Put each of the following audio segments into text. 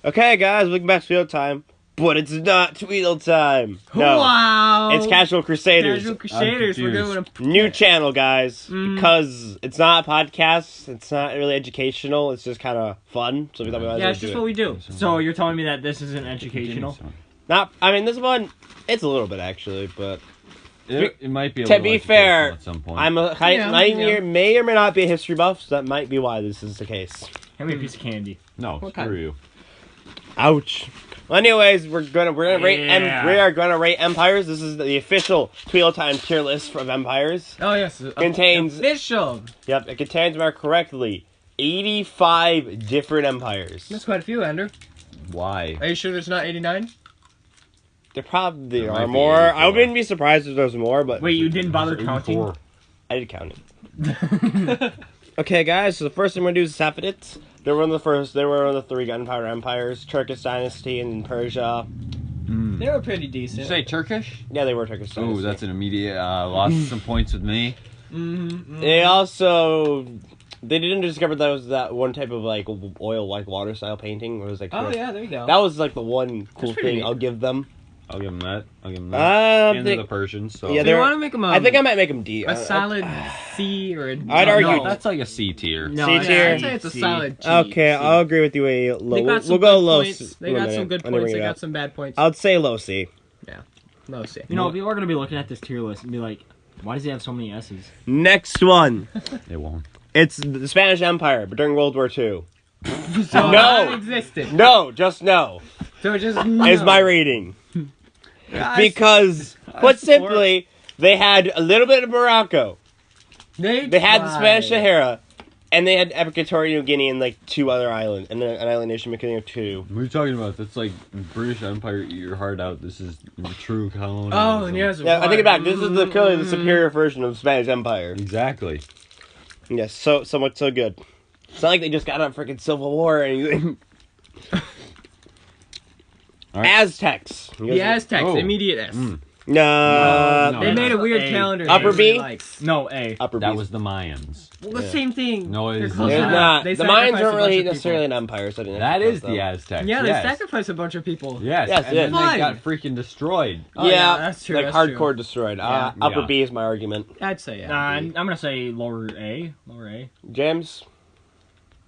Okay, guys, welcome back to Tweedle time. But it's not Tweedle time. No. Wow. It's Casual Crusaders. Casual Crusaders. We're doing a New channel, guys. Because it's not a podcast. It's not really educational. It's just kind of fun. So we thought we might as well it's just do what it. we do. So you're telling me that this isn't educational? I mean, this one, it's a little bit, actually, but... It might be a to little be fair, at some point. I'm a may or may not be a history buff, so that might be why this is the case. Hand me a piece of candy. No, screw you. Ouch. Well, anyways, we are gonna rate empires. This is the official Tweedle time tier list of empires. Oh yes, Contains official. Yep, it contains more correctly 85 different empires. That's quite a few, Andrew. Why? Are you sure there's not 89? There probably might are be more. 84. I wouldn't be surprised if there's more, but Wait, you didn't bother counting? I did count it. Okay, guys. So the first thing we're gonna do is Safavids. They were one of the first. They were one of the 3 gunpowder empires: Turkish dynasty and Persia. They were pretty decent. Did you say Turkish? Yeah, they were Turkish dynasty. Oh, that's an immediate lost some points with me. They also they didn't discover that it was that one type of like oil like water style painting. Where it was like Oh yeah, there you go. that was like the one cool pretty thing neat. I'll give them. I'll give them that. I And the Persians. So. Yeah, Do you want to make them I think I might make them D. a solid C or a D? I'd argue- No, that's like a C tier. No, C tier? I'd say it's a solid G. Okay, C. I'll agree with you. A low. They got We'll some go good low. points. They got some good points. They got some bad points. I'd say low C. Low C. You know, people are going to be looking at this tier list and be like, why does he have so many S's? Next one. It won't. It's the Spanish Empire, but during World War II. So No. that existed. No, just no. So just no. Is my rating. Because, put simply, they had a little bit of Morocco. They had the Spanish Sahara, and they had Equatorial Guinea and like 2 other islands, and then an island nation making of 2. What are you talking about? That's like British Empire, eat your heart out. This is true colonialism. Oh, and yes. Yeah, I take it back. This is clearly the superior version of Spanish Empire. Exactly. Yes, so much so good. It's not like they just got a freaking civil war or anything. Right. Aztecs. The Aztecs, Oh. immediate S. No. They made a weird A. calendar. Upper that B? everybody likes. No, A. Upper That B's. was the Mayans. Well, the same thing. No, it They're is close They're not. enough. not. They The Mayans sacrificed a weren't bunch really of necessarily people. an empire, so I didn't That have to is count the them. Aztecs. Yeah, they yes. sacrificed a bunch of people. Yes, Yes, and they then did. they Why? got freaking destroyed. Oh, yeah, that's true. Like that's hardcore true. destroyed. Yeah. Upper Yeah. B is my argument. I'd say yeah. I'm going to say lower A. Lower A. James?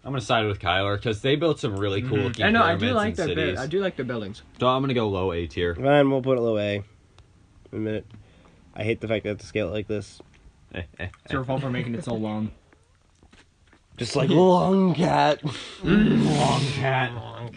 I'm gonna side with Kyler because they built some really cool looking I know. I pyramids do like and their cities. I do like their buildings. So I'm gonna go low A tier. Fine, we'll put it low A. In a minute. I hate the fact that I have to scale it like this. It's your fault for making it so long. Just like long cat. Long cat.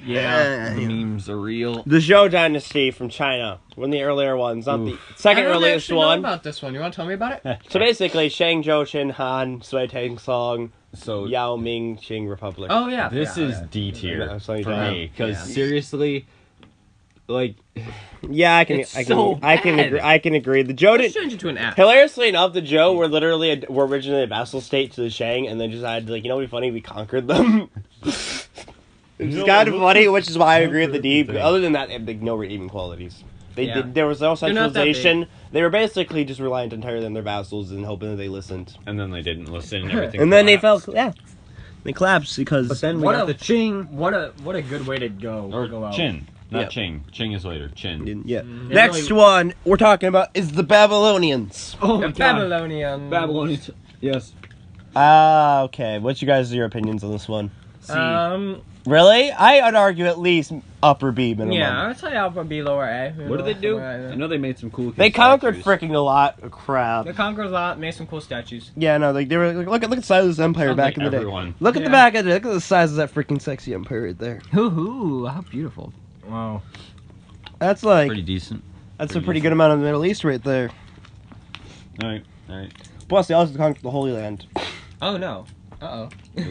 Yeah. The memes are real. The Zhou dynasty from China. One of the earlier ones, not the second I don't earliest actually know one. about this one. You want to tell me about it? So basically, Shang Zhou, Qin Han, Sui Tang Song, So Yao Ming, Qing Republic. Oh yeah. this yeah, is D tier Yeah, so you for don't- me because Yeah. seriously, like Yeah, I can It's so agree. I can agree. The Zhou Let's did, change it to an app. hilariously enough, the Zhou were originally a vassal state to the Shang, and then decided like, you know, what'd be funny, we conquered them. It's kind of funny, which is why I agree with the D. But other than that, they had no redeeming qualities. Yeah. There was no They're not that big. centralization. They were basically just reliant entirely on their vassals and hoping that they listened. and then they didn't listen and everything. And then they fell. collapsed. Yeah, they collapsed because. But then we What got a- the Qing What a good way to go. or go out. Qin, not Yeah. Qing. Qing is later. Qin. Yeah. They Next really- one we're talking about is the Babylonians. Oh, The my God. Babylonian. Babylonians. Yes. Okay. What's your opinions on this one? Um. Really? I'd argue at least upper B minimum. Yeah, I'd say Alpha B lower A. What did they do? Somewhere like I that. know they made some cool. They conquered statues. freaking a lot of crap. They conquered a lot, made some cool statues. Yeah, no, like they were. Look at the size of this empire Sounds back like in the day. everyone. Look at the Yeah. back of it. Look at the size of that freaking sexy empire right there. Hoo-hoo, how beautiful. Wow. That's like Pretty decent. that's a pretty pretty decent. good amount of the Middle East right there. All right. All right. Plus, they also conquered the Holy Land. Oh no. Uh oh.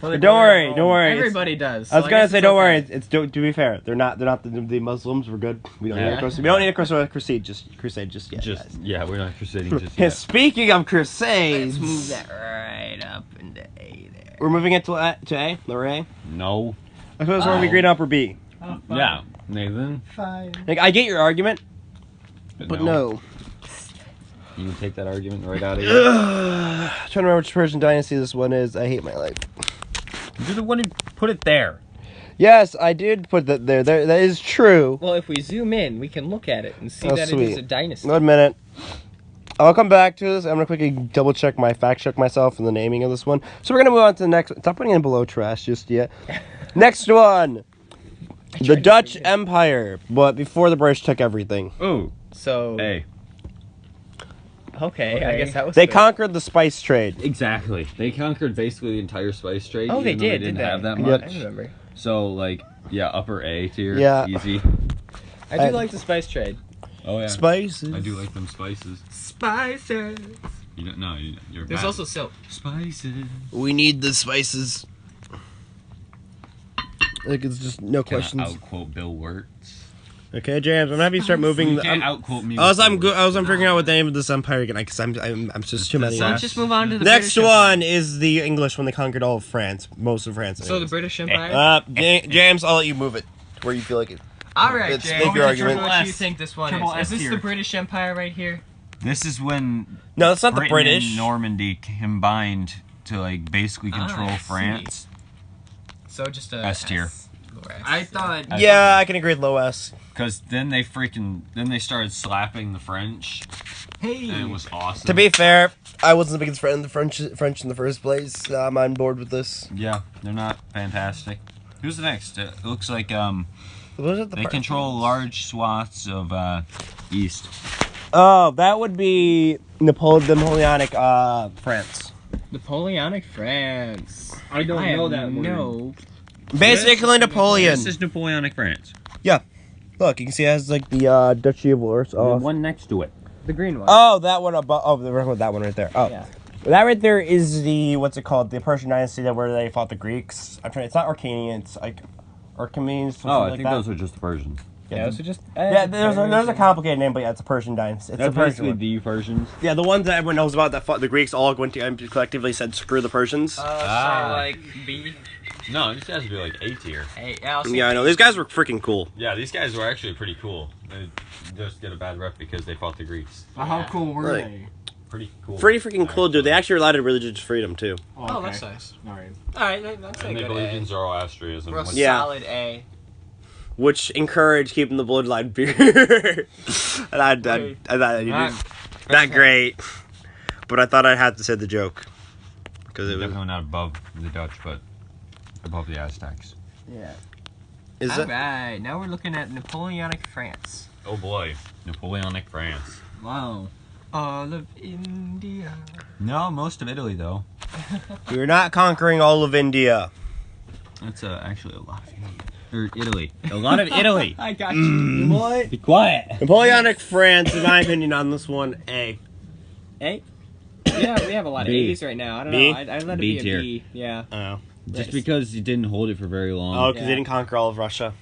Don't worry, don't worry. Everybody does. I was so gonna guess say, it's don't okay. worry. It's to be fair, they're not the Muslims. We're good. We don't need Yeah. a crusade. We don't need a crusade just yet. Just guys. yeah, we're not crusading just Yeah, yet. speaking of crusades, Let's move that right up into A there. we're moving it to A, lower A. No. I suppose we're agreed on upper B. Oh, Yeah, Nathan. Fine. Like I get your argument, but no. You can take that argument right out of here. Trying to remember which Persian dynasty this one is. I hate my life. You're the one who put it there. Yes, I did put that there. That is true. Well, if we zoom in, we can look at it and see Oh, that it sweet. is a dynasty. 1 minute. I'll come back to this. I'm gonna quickly double check fact check myself and the naming of this one. So we're gonna move on to the next one. Stop putting it below trash just yet. Next one. The Dutch Empire, but before the British took everything. Oh, So, hey. okay, I guess that was They good. conquered the spice trade. Exactly. They conquered basically the entire spice trade. Oh, they even though did, They didn't did they? have that Yeah. much. I remember. So, like, yeah, upper A tier. Yeah. Easy. I do like the spice trade. Oh, yeah. Spices. I do like them spices. Spices. You don't know. You're There's bad. also silk. Spices. We need the spices. Like it's just no Can I questions. outquote Bill Wirtz? Okay, James, I'm gonna have you start moving. You can't outquote me. I was with Bill Wirtz. figuring out what the name of this empire again because I'm just too many. So Let's just move on to the Next British one is the English when they conquered all of France, most of France. Empire. So the British Empire. James, I'll let you move it to where you feel like it. All right, It's Jay. make your argument. What do you think this one Triple is? S Is this tier. the British Empire right here? This is when No, it's not the Britain British. and Normandy combined to like basically control I see. France. So just a S tier. lower S. I thought. Yeah, I can agree with low S. Because then they started slapping the French, Hey. and it was awesome. To be fair, I wasn't the biggest fan of the French in the first place. I'm on board with this. Yeah, they're not fantastic. Who's the next? It looks like Was it the they control large swaths of east. Oh, that would be Napoleonic France. Napoleonic France. I don't I know have that word. no. Basically, Napoleon. This is Napoleonic France. Look, you can see it has like the Duchy of Wars. The Oh, one next to it. The green one. oh, that one above. Oh, that one right there. Oh, Yeah. that right there is the what's it called? The Persian dynasty that where they fought the Greeks. I'm trying. It's not Arcanian. It's like Archimedes. Something Oh, I like think that. those are just the Persians. Yeah, so just. Yeah, there's a complicated name, but yeah, it's a Persian dynasty. It's That's a Persian basically one. the Persians. Yeah, the ones that everyone knows about that fought the Greeks all went to and collectively said screw the Persians. So like B. No, these guys would be like A tier. A. I'll say Yeah, I know. These guys were freaking cool. Yeah, these guys were actually pretty cool. They just get a bad rep because they fought the Greeks. How cool were Right. they? Pretty cool. Pretty freaking cool, dude. They actually allowed religious freedom, too. Oh, that's nice. Alright. All right, that's a And they good believed A. in Zoroastrianism. Real which- Yeah. solid A. Which encouraged keeping the bloodline pure. And I thought you Alright. didn't. Not great. But I thought I'd have to say the joke. Because it was. Definitely not above the Dutch, but above the Aztecs. Yeah. Is All it? right, now we're looking at Napoleonic France. Oh boy, Napoleonic France. Wow. All of India. No, most of Italy though. We're not conquering all of India. That's actually a lot of India. Or Italy. A lot of Italy. I got you. What? Be quiet. Napoleonic France, in my opinion, on this one, A. A? Yeah, we have a lot of B. A's right now. I don't B? know. I'd let it B be a tier. B. Yeah. Oh. Just because he didn't hold it for very long. Oh, because Yeah. they didn't conquer all of Russia.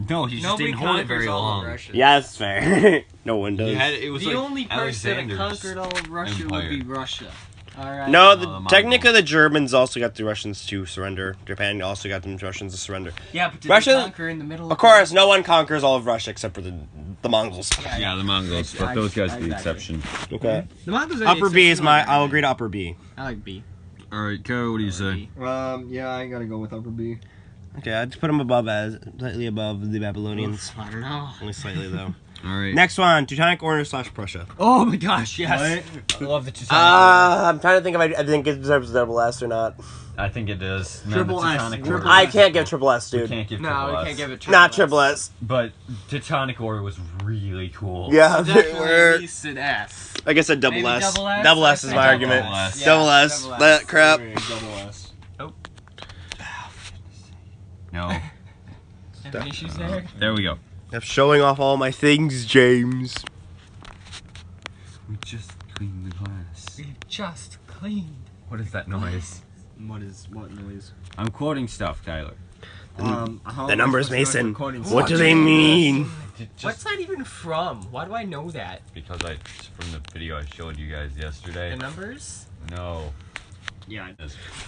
No, he just didn't hold it very long. Yeah, that's fair. No one does. It was The like only person that Alexander's conquered all of Russia empire. would be Russia. Alright. No, the Mongols. technically the Germans also got the Russians to surrender. Japan also got the Russians to surrender. Yeah, but did Russia- they conquer in the middle Of course, no one conquers all of Russia except for the Mongols. Yeah, the Mongols, but those guys are the exception. Okay. The Mongols are Upper B is I'll agree to upper B. I like B. Alright, Kyle, what do you say? Yeah, I gotta go with upper B. Okay, I'd put them slightly above the Babylonians. I don't know. Only slightly though. Alright. Next one, Teutonic Order / Prussia. Oh my gosh, yes. I love the Teutonic. I'm trying to think if I think it deserves a double S or not. I think it is. Triple S, Teutonic triple Order. I can't give triple S, We dude. can't give No, triple we S. can't give it triple Not S. triple S. But Teutonic Order was really cool. Yeah, Definitely at least an S. like I said, double Maybe S. double S? Double I'd S is say my double argument. S. Yeah, Double S. double S. That crap. Double S. No. Any issues there? There we go. I'm showing off all my things, James. We just cleaned the glass. We just cleaned. What is that noise? What noise? I'm quoting stuff, Tyler. The numbers, Mason. What What do they mean? What's that even from? Why do I know that? Because from the video I showed you guys yesterday. The numbers? No. Yeah.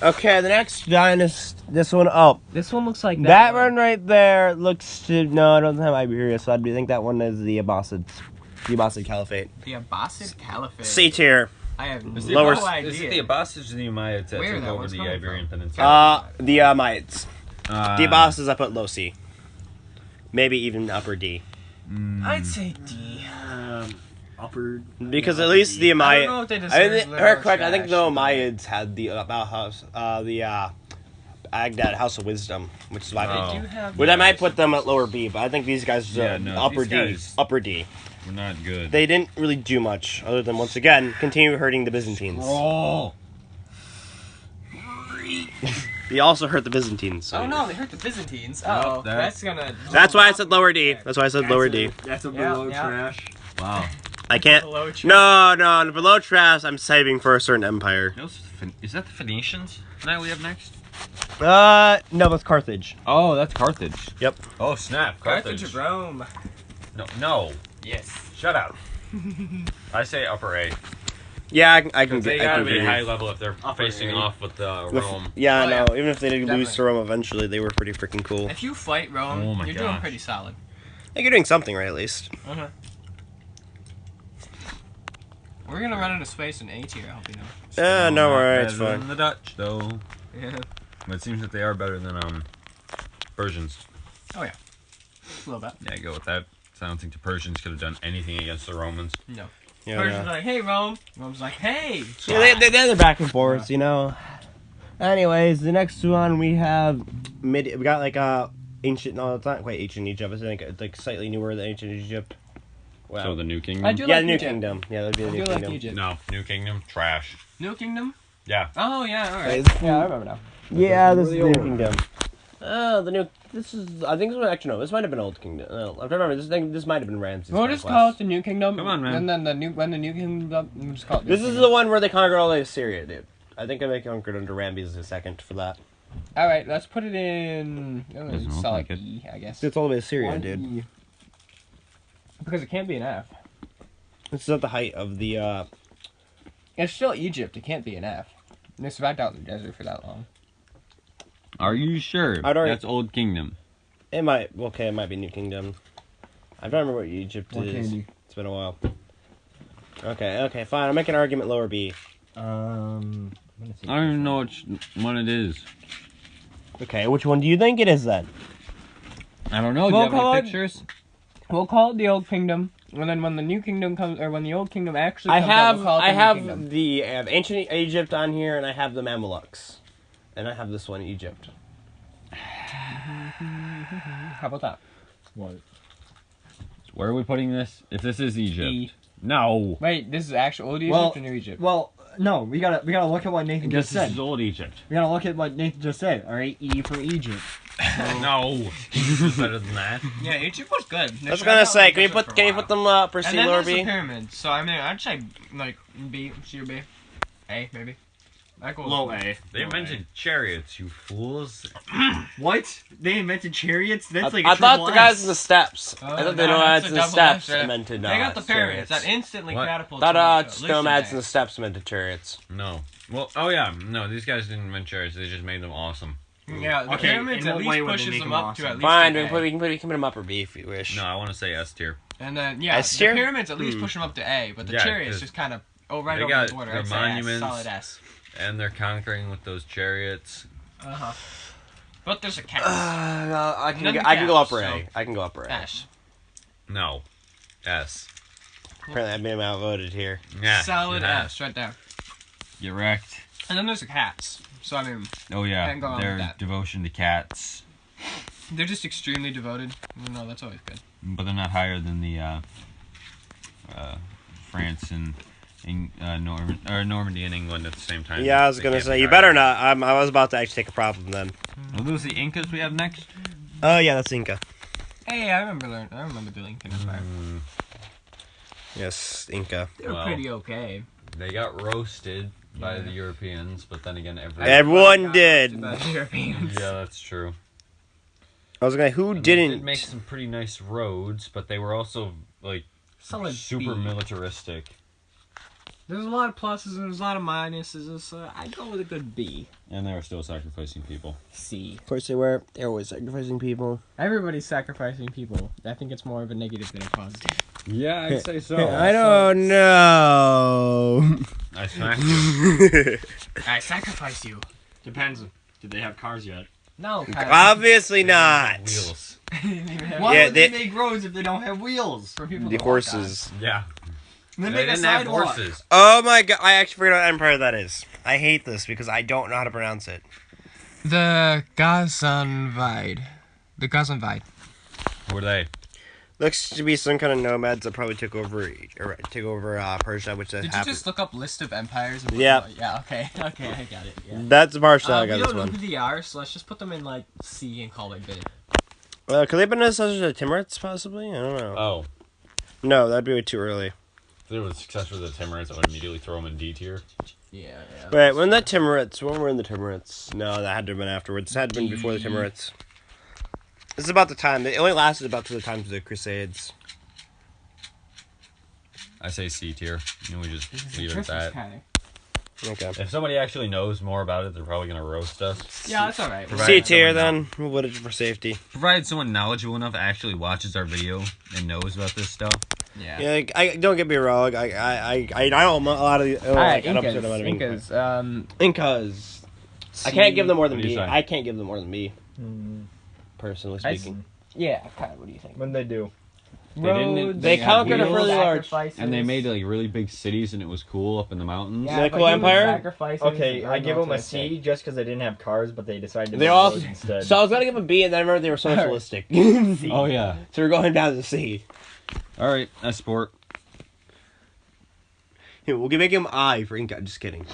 Okay, the next dynasty. This one. Oh, This one looks like that one right there looks to. No, I don't have Iberia, so I think that one is the Abbasids. The Abbasid Caliphate. The Abbasid Caliphate. C tier. I have Is Lower- no idea. Is it the Abbasids or the Umayyads that Where took that over one's the coming Iberian from? Peninsula? The Umayyads. D bosses, I put low C. Maybe even upper D. I'd say D. Upper. Because at least the I don't know Umayyads. if they deserve I think, literal correct. I think the trash, Umayyads had the Baghdad House of Wisdom, which is why. They do have. But I might put them at lower B, but I think these guys are upper these D. guys- Upper D. We're not good. They didn't really do much other than once again continue hurting the Byzantines. Oh. They also hurt the Byzantines. So Oh no, they hurt the Byzantines. Nope, Oh, that- that's gonna. That's why I said lower D. That's why I said lower D. That's a Yeah, below yeah. trash. Wow. I can't. Below trash. No, below trash. I'm saving for a certain empire. Is that the Phoenicians that we have next? No, that's Carthage. Oh, that's Carthage. Yep. Oh, snap. Carthage of Rome. No. Yes. Shut up. I say upper A. Yeah, I can They get. I gotta can be agree. high level if they're facing A. off with With- Rome. Yeah, Oh, no. yeah. Even if they did lose Definitely. to Rome eventually, they were pretty freaking cool. If you fight Rome, Oh my you're doing gosh. pretty solid. Like you're doing something right, at least. Uh-huh. We're gonna run out of space in A tier, I hope you know. No, Not worry, it's better fine. than the Dutch, though. Yeah. But it seems that they are better than Persians. A little bit. Yeah, go with that. So I don't think the Persians could have done anything against the Romans. No. Yeah, Persians like, hey Rome. Rome's like, hey. yeah they're back and forth, you know. Anyways, the next one we have we got like ancient. No, it's not quite ancient Egypt. I think it's like slightly newer than ancient Egypt. Wow. So the New Kingdom? I do Yeah, like the New Egypt. Kingdom. Yeah, that'd be the I New do like Kingdom. Egypt. No, New Kingdom, trash. New Kingdom? Yeah. Oh yeah, alright. It's- Yeah, I remember now. Yeah, this is the the New old one. Kingdom. The new. This is. I think this one. Actually, no. This might have been Old Kingdom. No, I remember. This might have been Ramses. We'll just Conquest. call it the New Kingdom. Come on, man. And then when the New Kingdom, we'll just call it. This is the one where they conquered all of Assyria, dude. I think they conquered under Ramses II for that. All right, let's put it in. Doesn't look Solid like it. E, I guess. It's all the way Assyria, Why dude. E? Because it can't be an F. This is at the height of the. It's still Egypt. It can't be an F. They survived out in the desert for that long. Are you sure? I'd already- That's Old Kingdom. It might. Okay, it might be New Kingdom. I don't remember what Egypt More is. candy. It's been a while. Okay, fine. I'll make an argument lower B. I'm gonna say I don't even know which one it is. Okay, which one do you think it is then? I don't know. Do We'll you have call any it- pictures? We'll call it the Old Kingdom, and then when the New Kingdom comes, or when the Old Kingdom actually I comes out, have we'll call it the I New have Kingdom. the ancient Egypt on here, and I have the Mamelukes, and I have this one Egypt. How about that? what? Where are we putting this? If this is Egypt. E. No. Wait, this is actual Old Egypt Well- or New Egypt? Well, no, we gotta look at what Nathan Because just this said. is Old Egypt. We gotta look at what Nathan just said. All right, E for Egypt. No. This is better than that. Yeah, Egypt was good. I was gonna say, can you put them for And C then lower there's the B? pyramids. So I mean, I'd say like B, C or B, A maybe. I go Low A. They invented chariots, you fools. What? They invented chariots? That's like I a thought triple the guys S. in the steps. I Oh, thought the no, nomads that's in a the double steps S, right? invented They got the pyramids chariots. that instantly What? catapulted. Thought them to nomads in Lucifer. the steps invented chariots. No. Well, oh yeah. No, these guys didn't invent chariots. They just made them awesome. Yeah, the Okay, pyramids in at what way least would they pushes make them them up to at awesome? least Fine, an A. we can put them up or B if you wish. No, I want to say S tier. And then yeah, S the tier? pyramids at least push them up to A, but the Yeah, chariots 'cause just kind of right they over got the border. the I'd say monuments. S, solid S. And they're conquering with those chariots. But there's a cat. I None can of I the can go caps, upper so- A. I can go upper A. S. No. S. Apparently, I've been outvoted here. Yeah. Solid yeah. S right there. Get wrecked. And then there's the cats. So I mean, Oh yeah. Can't go wrong with Their that. devotion to cats. they're just extremely devoted. No, that's always good. But they're not higher than the France and Normandy and England at the same time. Yeah, I was They gonna can't say be you higher. better not. I was about to actually take a problem then. Are those the Incas we have next? Oh yeah, that's Inca. Hey, I remember the Lincoln Empire. Yes, Inca. They were Well, pretty okay. They got roasted by Yeah. the Europeans, but then again, Everyone did. By the Europeans. Yeah, that's true. I was gonna. Who And they didn't? did make some pretty nice roads, but they were also like Solid super B. militaristic. There's a lot of pluses and there's a lot of minuses, so I'd go with a good B. And they were still sacrificing people. C. Of course they were. They're always sacrificing people. Everybody's sacrificing people. I think it's more of a negative than a positive. Yeah, I'd say so. I don't know. I smacked you. I sacrifice you. Depends. Did they have cars yet? No, Obviously not. Wheels. Why Yeah, would they make roads if they don't have wheels for people The to horses. Yeah. They They make a didn't have sidewalk. horses. Oh my god! I actually forgot what empire that is. I hate this because I don't know how to pronounce it. The Gazanvide. The Gazanvide. Who are they? Looks to be some kind of nomads that probably took over Persia, which Did you happened. just look up list of empires? And Yeah. Yeah. Okay. Okay, I got it. Yeah. That's Persia. I We got don't this know one. who they are, so let's just put them in like C and call it good. Could they have been such as the Timurids, possibly? I don't know. Oh. No, that'd be way too early. If there was success for the Timurids, I would immediately throw them in D tier. Yeah. Wait, when the Timurids? When were in the Timurids? No, that had to have been afterwards. It had to have been before the Timurids. This is about the time. It only lasted about to the times of the Crusades. I say C tier. And we just leave it at that. Okay. If somebody actually knows more about it, they're probably going to roast us. Yeah, that's alright. Provided C tier someone then. We'll put it for safety. Provided someone knowledgeable enough actually watches our video and knows about this stuff. Yeah. Yeah, I don't get me wrong. I don't know a lot of the like, an episode about Incas. Incas. I can't give them more than What do you B. say? I can't give them more than B. Personally speaking. Yeah, Kyle, what do you think? What did they do? They conquered a wheels, really large. sacrifices. And they made like really big cities, and it was cool up in the mountains. Yeah. Cool empire? Okay, I give them a C just because they didn't have cars, but they decided to They make all. roads instead. So I was gonna give them a B, and then I remember they were socialistic. Oh yeah. So we're going down to C. All right, that's sport. Here, we'll make him I for Inca. Just kidding.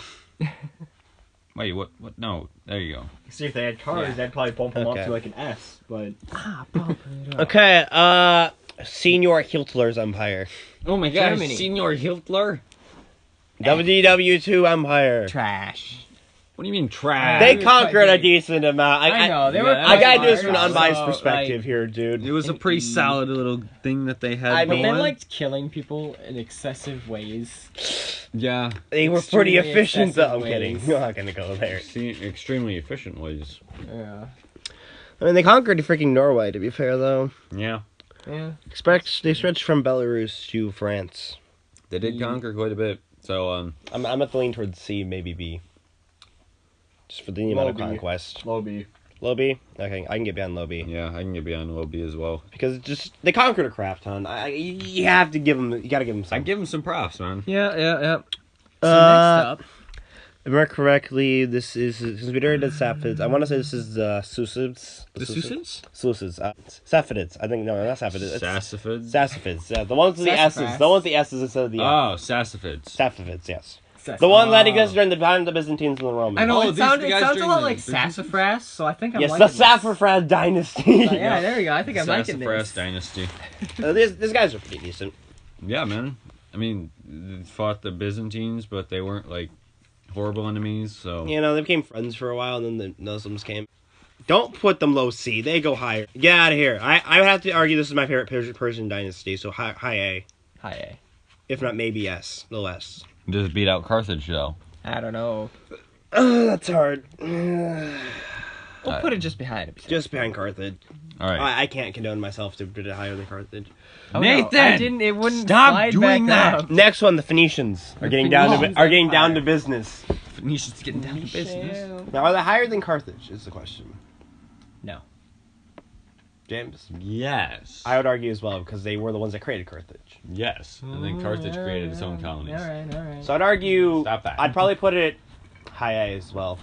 Wait, what? What? No, there you go. See, if they had cars, they'd probably bump them Okay. up to like an S, but... Okay, Senior Hitler's Empire. Oh my gosh, Germany. Senior Hitler. WDW2 Empire. Trash. What do you mean trash? They was conquered quite a big. decent amount. I know, they were. I gotta do this from an quite unbiased large, perspective here, dude. It was a pretty solid little thing that they had I But mean, they going. liked killing people in excessive ways. Yeah, They were pretty extremely efficient, though. I'm excessive kidding. ways. You're not gonna go there. extremely efficient ways. Yeah. I mean, they conquered freaking Norway, to be fair, though. Yeah, Yeah. They switched from Belarus to France. they did conquer quite a bit. So I'm at the lean towards C, maybe B. Just for the amount of B. conquest. Low B. Low B? Okay, I can get behind low B. yeah, I can get behind low B as well. Because it's just, they conquered a crap ton. You have to give them, you gotta give them I some. give him some props, man. Yeah. So next up, If I remember correctly, this is, since we already did Sapphids, I want to say this is Susids. The Susans? Susids. Sapphids. I think, no, not Sapphids. It's Sassaphids. Sassaphids, yeah. The ones with the Sassafras. S's. The ones with the S's instead of the Oh, Sassaphids. Sapphids, yes. The one that existed during the time of the Byzantines and the Romans. I know Oh, it these sounds are the guys a during lot the like Byzantines? sassafras, so I think I'm Yes, liking the Sassafras dynasty. Yeah, there we go. I think I'm liking Sassafras this. Dynasty. These guys are pretty decent. Yeah, man. I mean, they fought the Byzantines, but they weren't like horrible enemies. So You know, they became friends for a while, and then the Muslims came. Don't put them low C. They go higher. Get out of here. I would have to argue this is my favorite Persian dynasty, so high A. High A. If not, maybe S. No S. just beat out Carthage, though. I don't know. That's hard. We'll put it just behind it. Just behind Carthage. All right. I can't condone myself to put it higher than Carthage. Oh, Nathan! no, I didn't. It wouldn't Stop slide doing back that. up. Next one, the Phoenicians are getting down to business. Phoenicians getting down to business. Now, are they higher than Carthage? Is the question. No. James, Yes. I would argue as well because they were the ones that created Carthage. Yes. And then Carthage created its own colonies. Alright. So I'd argue. Stop that. I'd probably put it high A as well.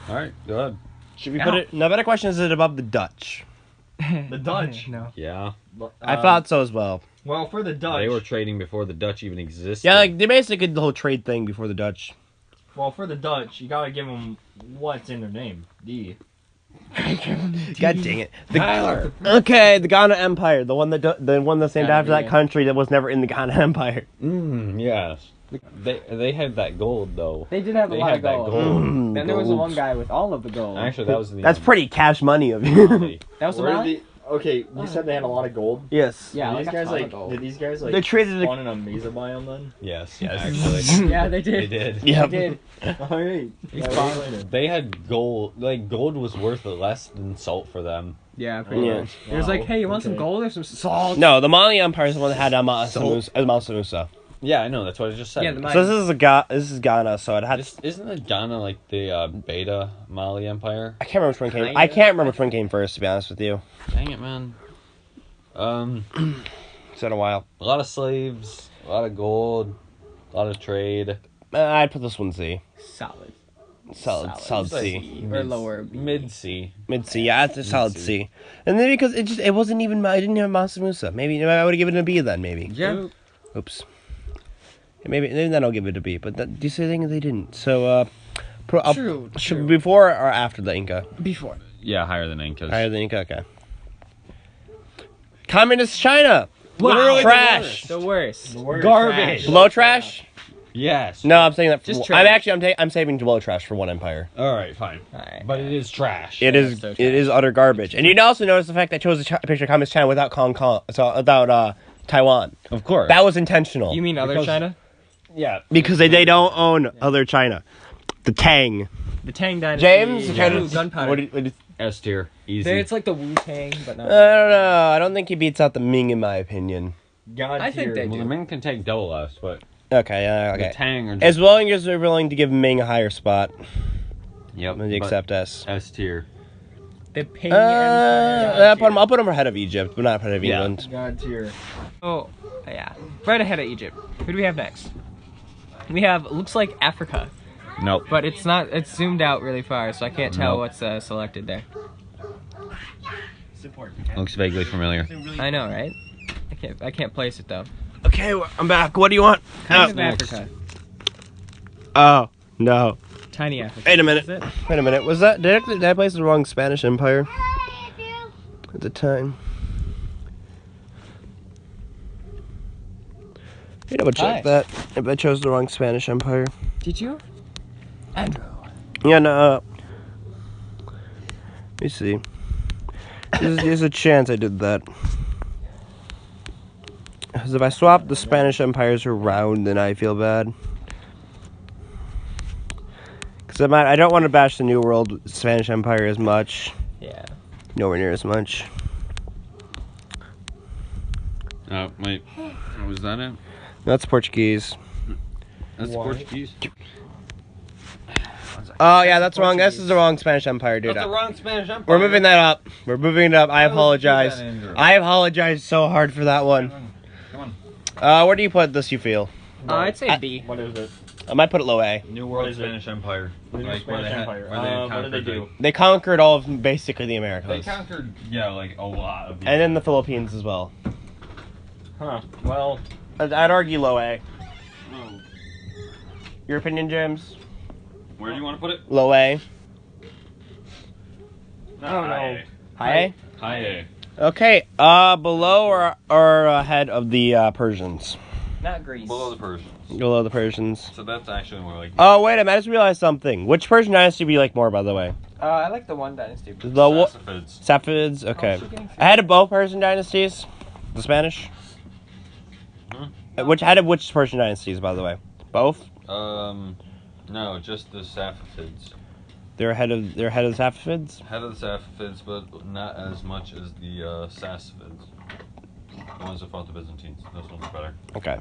All right. Go ahead. Should we put it? No, better question is it above the Dutch? The Dutch. No. Yeah. I thought so as well. Well, for the Dutch... They were trading before the Dutch even existed. Yeah, like they basically did the whole trade thing before the Dutch. Well, for the Dutch, you gotta give them what's in their name. D. God dang it. Tyler. Okay, the Ghana Empire, the one that's named Gotta after be that it. country that was never in the Ghana Empire. Yes. They had that gold though. They did have a They lot had of that gold. gold. Then there was the one guy with all of the gold. Actually, that was the. That's pretty cash money of you. That was the Where one? did okay, you said they had a lot of gold. Yes. Yeah, Did like these a guys ton of like? gold. Did these guys like? They traded spawn in a mesa biome then? Yes. Actually. Yeah, they They did. did. Yep. They did. Alright. They had gold. Like gold was worth less than salt for them. Yeah, pretty Yeah. much. It was like, hey, you want some Okay. gold or some salt? No, the Mali Empire is the one that had Mount Musa. Yeah, I know. That's what I just said. Yeah, the Mayans. So this is Ghana. So it had. Isn't it Ghana like the Beta Mali Empire? I can't remember which one came. I can't remember which one came first. To be honest with you, Dang it, man. it's been a while. A lot of slaves, a lot of gold, a lot of trade. I'd put this one C. Solid. C. Or lower. Mid C. Mid C. Yeah, it's a solid C. And then because it wasn't even. I didn't have Masa Musa. Maybe I would have given it a B then. Maybe. Yeah. Oops. Maybe then I'll give it a B. But do you say they didn't? So True. Before or after the Inca? Before. Yeah, higher than Incas. Higher than Inca. Okay. Communist China. Wow. Literally trash. The worst. Garbage. Below trash? Yes. No, I'm saying that. Just I'm saving below trash for one empire. All right, fine. Alright. But it is trash. It is. so It is utter garbage. And you'd also notice the fact that I chose a picture of Communist China without without Taiwan. Of course. That was intentional. You mean other Because- China? Yeah. Because they don't own other China. The Tang. The Tang Dynasty. James, Ooh, gunpowder. what do S tier. Easy. It's like the Wu Tang, but not. I don't know. I don't think he beats out the Ming in my opinion. I think they Well, do. the Ming can take double S, but Okay. the Okay. Tang are just... As willing as they're willing to give Ming a higher spot, Yep. maybe but accept S. S tier. The Ping Empire. I'll put him ahead of Egypt, but not ahead of Yeah. England. God tier. Oh, yeah. Right ahead of Egypt. Who do we have next? We have, looks like Africa, Nope. but it's not, it's zoomed out really far, so I can't tell Nope. what's selected there. Looks vaguely familiar. I know, right? I can't place it though. Okay, I'm back. What do you want? Kind of next? Africa. Oh no! Tiny Africa. Wait a minute. Is it? Wait a minute. Was that did I place the wrong Spanish Empire at the time? You double check that. If I chose the wrong Spanish Empire. Did you? Andrew. Yeah, no. Let me see. There's a chance I did that. Because if I swap the Spanish empires around, then I feel bad. Because I don't want to bash the New World Spanish Empire as much. Yeah. Nowhere near as much. Oh, wait. Was that it? That's Portuguese. That's Why? Portuguese? Oh, yeah, that's wrong. This is the wrong Spanish Empire, dude. That's the wrong Spanish Empire. We're moving that up. We're moving it up. I apologize. would you do that, Andrew? I apologize so hard for that one. Come on. Where do you put this, you feel? I'd say B. What is it? I might put it low A. New What World is it? Spanish Empire. What is Like, where Spanish they had- Empire? where they What did they conquered do? They conquered all of basically the They Americas. conquered, yeah, like a lot of. And then the Philippines as well. Huh. Well, I'd argue low A. Your opinion, James? Where do you want to put it? Low A. no, no. High A? High A. Okay, below or ahead of the Persians? Not Greece. Below the Persians. Below the Persians. So that's actually more like. Oh, wait a minute, I just realized something. Which Persian dynasty do you like more, by the way? I like the one dynasty. The what? Sassanids. Safavids? Okay. Oh, getting Ahead of both Persian dynasties? The Spanish? Ahead of which Persian dynasties, by the way? Both? No, just the Safavids. They're ahead of the Safavids? Head of the Safavids, but not as much as the Sassanids. The ones that fought the Byzantines. Those ones are better. Okay.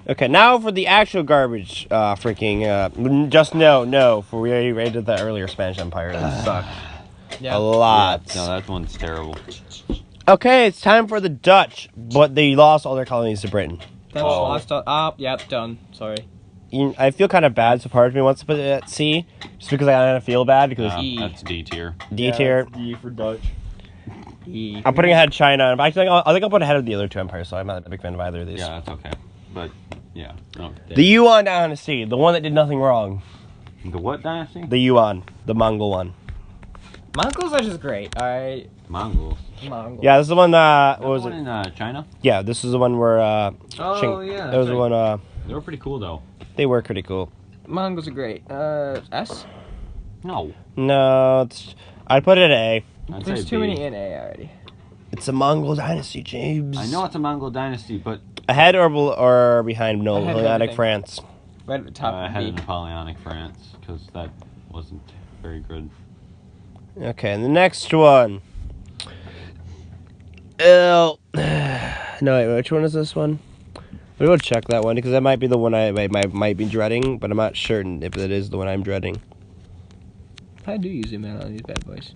Okay, now for the actual garbage, just no, for we already rated the earlier Spanish Empire. It sucked. Yeah. A lot. Yeah, no, that one's terrible. Okay, it's time for the Dutch, but they lost all their colonies to Britain. Dutch lost. Yep, done. Sorry. I feel kind of bad, so part of me wants to put it at C, just because I kind of feel bad, because E. That's D tier. D tier. D for Dutch. E. I'm putting ahead China, but I think I'll put ahead of the other two empires, so I'm not a big fan of either of these. Yeah, that's okay. But, yeah. No, The Yuan dynasty, the one that did nothing wrong. The what dynasty? The Yuan, the Mongol one. Mongols are just great. Alright. Mongols. Mongols. Yeah, this is the one, what Was was it it? in China? Yeah, this is the one where, Oh, Qing- yeah. that was the one, They were pretty cool, though. they were pretty cool. Mongols are great. S? No. No, I'd put it at A. I'd There's say too B. many in A already. It's a Mongol dynasty, James. I know it's a Mongol dynasty, but Ahead or behind Ahead of Napoleonic everything. France? Right at the top I of had B. Napoleonic France, because that wasn't very good. Okay, and the next one. No, wait, which one is this one? We will check that one because that might be the one I might be dreading, but I'm not certain if it is the one I'm dreading. How do you zoom in on these bad boys?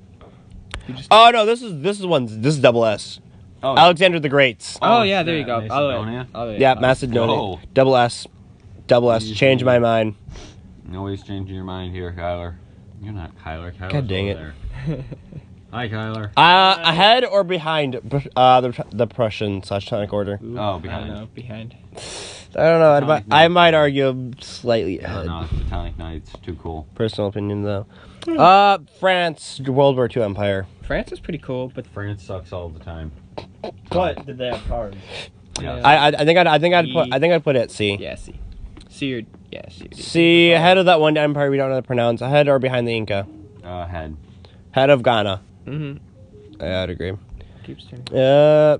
Oh no, this is double S. Oh, Alexander the Great's. Oh yeah, there you go. Macedonia? Yeah, Macedonia. go. Double S. Double S. Change my mind. Nobody's changing your mind here, Kyler. You're not Kyler. Kyler's God dang over it. There. Hi, Kyler. Ahead or behind the Prussian/Tonic Order? Ooh, Oh, I behind. don't know, behind. I don't know. Tonic I Knights. might argue slightly I don't ahead. know. The Tonic Knights, too cool. Personal opinion though. France, World War II Empire. France is pretty cool, but France sucks all the time. But did they have cards? Yeah. I think I'd put it at C. yeah, C. C or yeah, C. C, ahead of that one empire we don't know how to pronounce. Ahead or behind the Inca. Head. Head of Ghana. Mm-hmm. I'd agree. Keeps turning.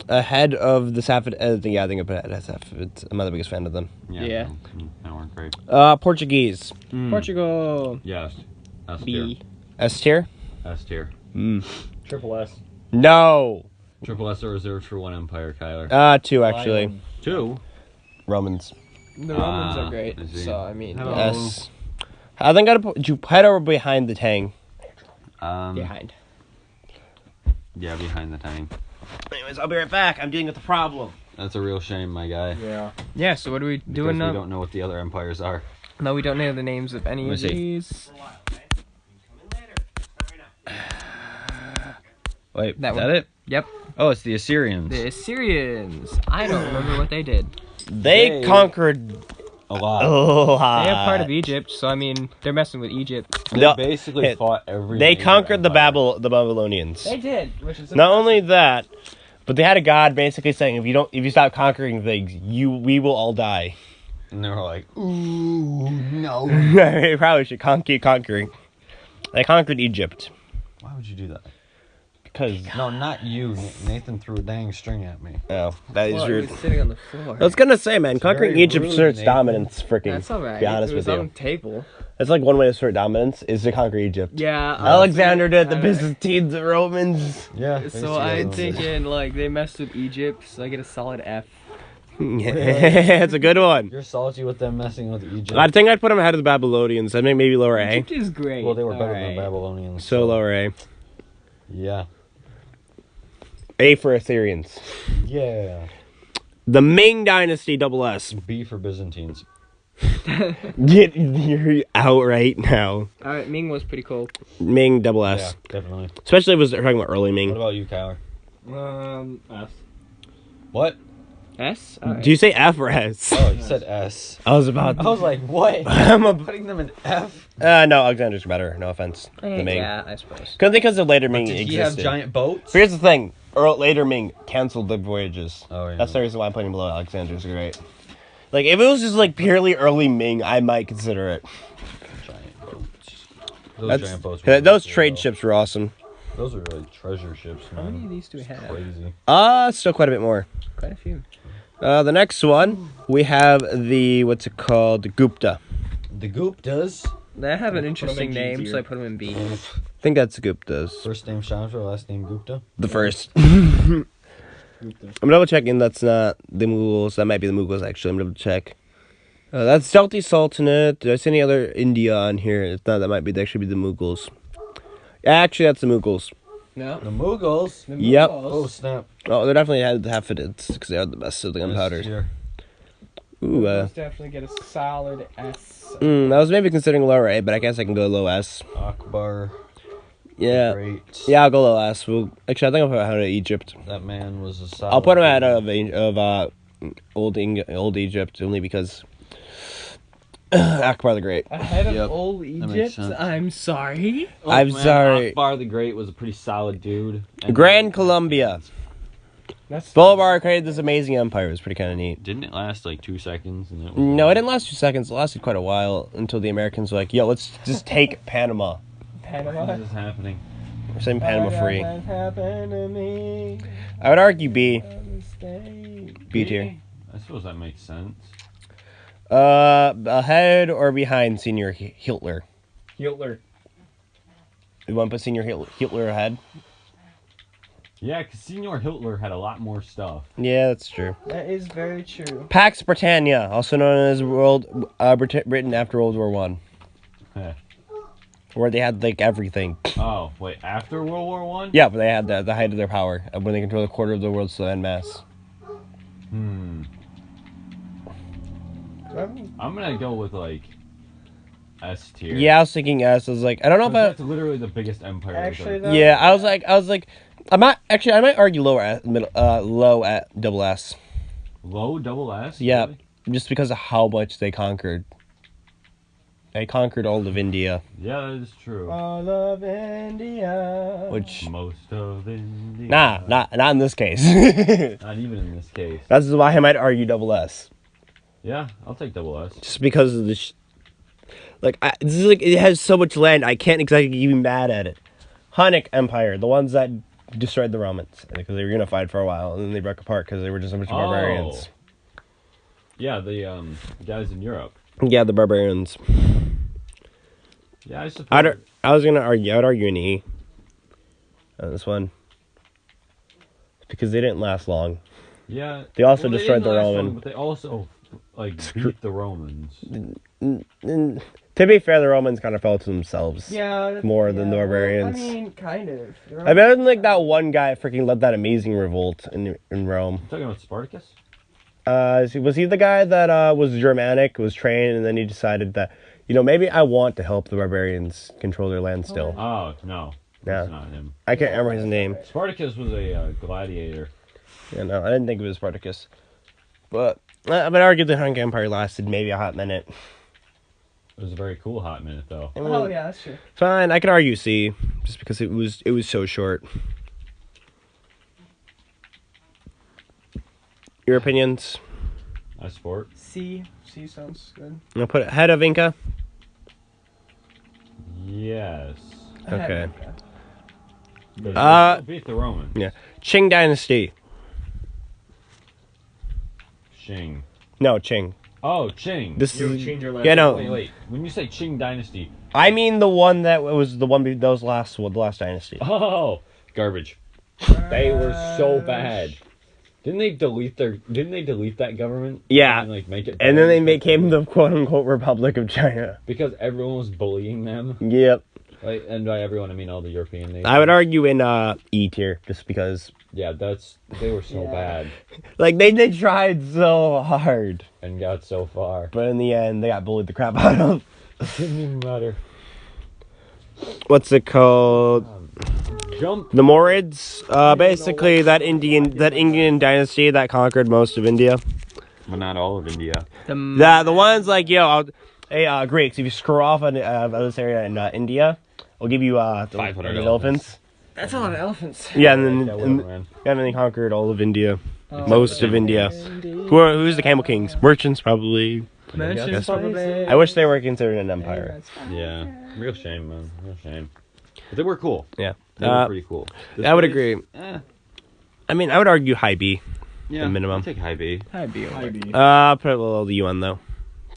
Ahead of the Safed. Yeah, I think I put it as F. I'm not the biggest fan of them. Yeah. That weren't great. Portuguese. Portugal. Yes. S tier. B. S tier. S tier. Triple S. No. Triple S are reserved for one empire, Kyler. 2 actually. Lion. 2. Romans. The Romans are great, I see. so I mean, Hello. yeah. S. I think I'd put you head over behind the Tang. Behind. Yeah, behind the tank. Anyways, I'll be right back. I'm dealing with the problem. That's a real shame, my guy. Yeah. Yeah. So what are we Because doing we now? don't know what the other empires are. No, we don't know the names of any Let of me see. these. Wait, That is one? that it? Yep. Oh, it's the Assyrians. The Assyrians. I don't remember what they did. They conquered A lot. a lot. They are part of Egypt, so I mean, they're messing with Egypt. They No, basically it- fought every. They major conquered the empire. Babylonians. did, which is Not only that, but they had a god basically saying, if you stop conquering things, we will all die. And they were like, ooh, no. They probably should keep conquering. They conquered Egypt Why would you do that? because No, not you. Nathan threw a dang string at me. oh, that is Well, rude. he was sitting on the floor. I was gonna say, man, conquering very Egypt rude, asserts Nathan. dominance. Freaking, That's alright. be honest it was with you. on table. That's like one way to assert dominance is to conquer Egypt. Yeah. Alexander did the I- Byzantines, the Romans. Yeah. So I'm thinking like they messed with Egypt, so I get a solid F. It's a good one. You're salty with them messing with Egypt. I think I'd put them ahead of the Babylonians. I think maybe lower A. Egypt is great. Well, they were better than Alright. the Babylonians. So lower A. Yeah. A for Assyrians. Yeah. The Ming Dynasty, double S. B for Byzantines. Get you're out right now. Alright, Ming was pretty cool. Ming, double Yeah, S. definitely. Especially if it was talking about early What Ming. about you, Kyler? S. What? S? Do you say F or S? Oh, you said S. I was about. I was like, what? I'm a. Putting them in F? No, Alexander's better. No offense. The Ming. Yeah, I suppose. Because the later Ming Did existed. he have giant boats? Here's the thing. Later Ming canceled the voyages. Oh, yeah. That's the reason why I'm putting below Alexander's great. Like, if it was just, like, purely early Ming, I might consider it. Giant boats. Those giant boats were Those really cool, trade though. ships were awesome. Those are really treasure ships, man. How many of these do we It's have? crazy. Still quite a bit more. Quite a few. The next one, we have the, what's it called? The Gupta. The Guptas. They have an in interesting G name, tier. so I put them in B. I think that's the Guptas. First name Chandra, last name Gupta. The first. Gupta. I'm double checking that's not the Mughals. That might be the Mughals, actually. I'm double check. That's Delti Sultanate. Did I see any other India on here? If not, that might actually be the Mughals. Actually, that's the Mughals. No. The Mughals. The Yep. Mughals. Oh, snap. Oh, they definitely had the Hafidids because they are the best of the gunpowders. Yes, Ooh, Mughals definitely get a solid S. I was maybe considering lower A, but I guess I can go low S. Akbar. Yeah. Great. Yeah, I'll go low S. Well, actually, I think I'll put it ahead of Egypt. That man was a solid. I'll put him ahead of old Egypt only because Akbar the Great. Ahead of Yep, old makes Egypt? sense. I'm sorry. I'm sorry. Akbar the Great was a pretty solid dude. Grand Columbia. That's Bolivar created this amazing empire. It was pretty kind of neat. Didn't it last like 2 seconds? And it was No, it didn't last 2 seconds. It lasted quite a while until the Americans were like, yo, let's just take Panama. Panama. What is happening? We're setting Panama free. That happened to me. I would argue B. A mistake. B tier. I suppose that makes sense. Ahead or behind Senior Hitler? Hitler. You want to put Senior Hitler ahead? Yeah, because Senior Hitler had a lot more stuff. Yeah, that's true. That is very true. Pax Britannia, also known as Britain after World War One, where they had like everything. Oh, wait, after World War One? Yeah, but they had the height of their power when they controlled a quarter of the world's land mass. I'm gonna go with like S tier. Yeah, I was thinking S. I was like, I don't know if That's literally the biggest empire. Actually, though. Yeah, I was like, I might argue low at double S. Low double S. Yeah, Really? just because of how much they conquered. They conquered all of India, Yeah, that is true. All of India. which Most of India. not in this case. Not even in this case. That's why I might argue double S, Yeah, I'll take double S. just because of the. This is like it has so much land. I can't exactly be mad at it. Hunnic Empire, the ones that destroyed the Romans because they were unified for a while and then they broke apart because they were just a bunch of barbarians. Yeah, the guys in Europe. Yeah, the barbarians. Yeah, I suppose. I'd argue an E on this one because they didn't last long. Yeah. They also they destroyed didn't the last Roman. long, but they also beat the Romans. And to be fair, the Romans kind of fell to themselves. Yeah. More than the barbarians. Well, I mean, kind of. I mean, like that one guy freaking led that amazing revolt in Rome. You talking about Spartacus? Was he the guy that was Germanic, was trained, and then he decided that, maybe I want to help the barbarians control their land still. Oh, no. Yeah. That's not him. I can't remember his name. Spartacus was a gladiator. Yeah, no, I didn't think it was Spartacus. But I would argue the Hunnic Empire lasted maybe a hot minute. It was a very cool hot minute, though. I mean, Oh yeah, that's true. fine, I could argue C, just because it was so short. Your opinions? I support. C sounds good. I'll put it ahead of Inca. Yes. Okay. But Uh, they beat the Romans. Yeah. Qing Dynasty. Qing. No, Qing. Oh, Qing. This You is change your last yeah, no. Wait. When you say Qing Dynasty, I mean the one that was the one the last dynasty. oh, garbage. They were so bad. Didn't they delete that government? Yeah. And make it. And then they better? became the quote unquote Republic of China. Because everyone was bullying them. Yep. And by everyone, I mean all the European nations. I would argue in E tier just because Yeah, they were so Yeah. bad they tried so hard, and got so far. but in the end they got bullied the crap out of. It didn't even matter. What's it called? Jump. The Maurids, basically that Indian dynasty that conquered most of India. Well, not all of India. The ones like Greeks. If you screw off on this area in India, I'll give you 500 elephants. That's a lot of elephants. Yeah, and Yeah, then whatever, man. they conquered all of India, Oh, most of India. Who's the Camel Kings? Merchants probably. Merchants, probably. I wish they were considered an empire. Yeah, real shame, man. Real shame. But they were cool. Yeah, They were pretty cool. This I would place, agree. Eh, I mean, I would argue high B. yeah, The minimum. I'll take high B. Hi, B. I'll put a little the yuan though,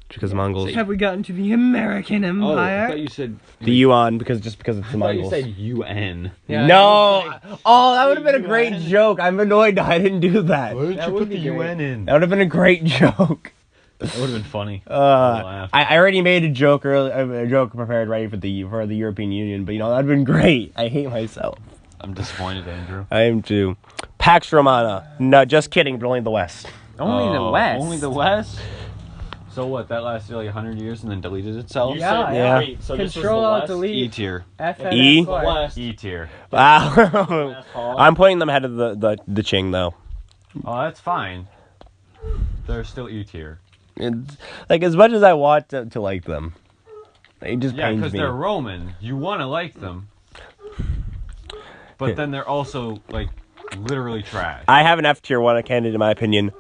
because Mongols. Have we gotten to the American Oh, I Empire? thought you said. The yuan because it's the I thought you Mongols. said UN. Yeah, No! Oh, that would have been a great joke. I'm annoyed I didn't do that. Why didn't That you would put be the great. UN in? That would have been a great joke. That would have been funny. I already made a joke prepared ready for the European Union, but that would have been great. I hate myself. I'm disappointed, Andrew. I am too. Pax Romana. No, just kidding, but only the West. Only the West. Only the West? So what, that lasted like 100 years and then deleted itself? You Yeah, said, yeah. Wait, so this was Control the Alt West? Delete. E tier. E? The West. E tier. Wow. Paul. I'm putting them ahead of the Qing though. Oh, that's fine. They're still E tier. It's, like as much as I want to like them, it just Yeah, pains because me. they're Roman. You want to like them. But then they're also, literally trash. I have an F tier one candidate in my opinion.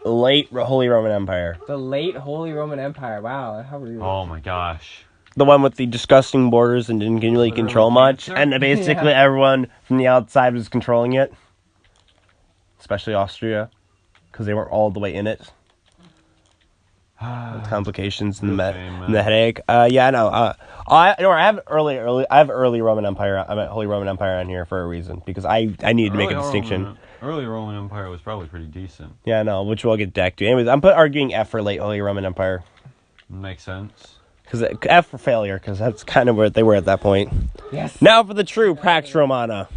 Late Holy Roman Empire. The late Holy Roman Empire. Wow, how rude. Oh my gosh. The one with the disgusting borders and didn't really Literally control much. cancer? And basically everyone from the outside was controlling it. Especially Austria. Because they weren't all the way in it. complications and The same, and the headache. Yeah, I know. I have early Roman Empire. I'm at Holy Roman Empire on here for a reason because I needed to make a distinction. Early Roman Empire was probably pretty decent. Yeah, I know, which we'll get back to. Anyways, I'm arguing F for late Holy Roman Empire. Makes sense. Because F for failure, because that's kind of where they were at that point. Yes. Now for the true Pax Romana.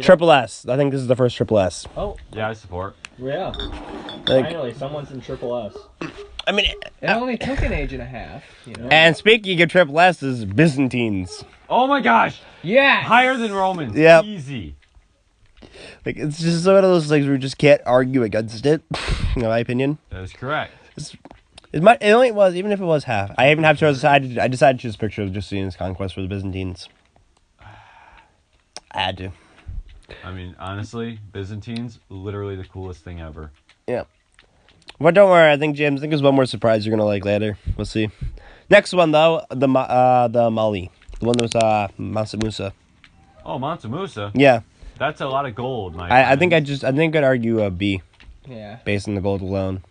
Triple S. I think this is the first triple S. Oh. Yeah, I support. Yeah. Like, Finally, someone's in triple S. I mean, It only took an age and a half, you know. and speaking of triple S, is Byzantines. Oh my gosh! Yeah. Higher than Romans. Yep. Easy. Like, it's just one of those things where you just can't argue against it, in my opinion. That is correct. It only was, even if it was half. I even have to decide. I decided to choose a picture of Justinian's conquest for the Byzantines. I had to. I mean, honestly, Byzantines, literally the coolest thing ever. Yeah. But don't worry, I think there's one more surprise you're gonna like later. We'll see. Next one though, the Mali, the one that was Mansa Musa. Oh, Mansa Musa. Yeah. That's a lot of gold, my I friend. think I'd argue a B. Yeah. Based on the gold alone.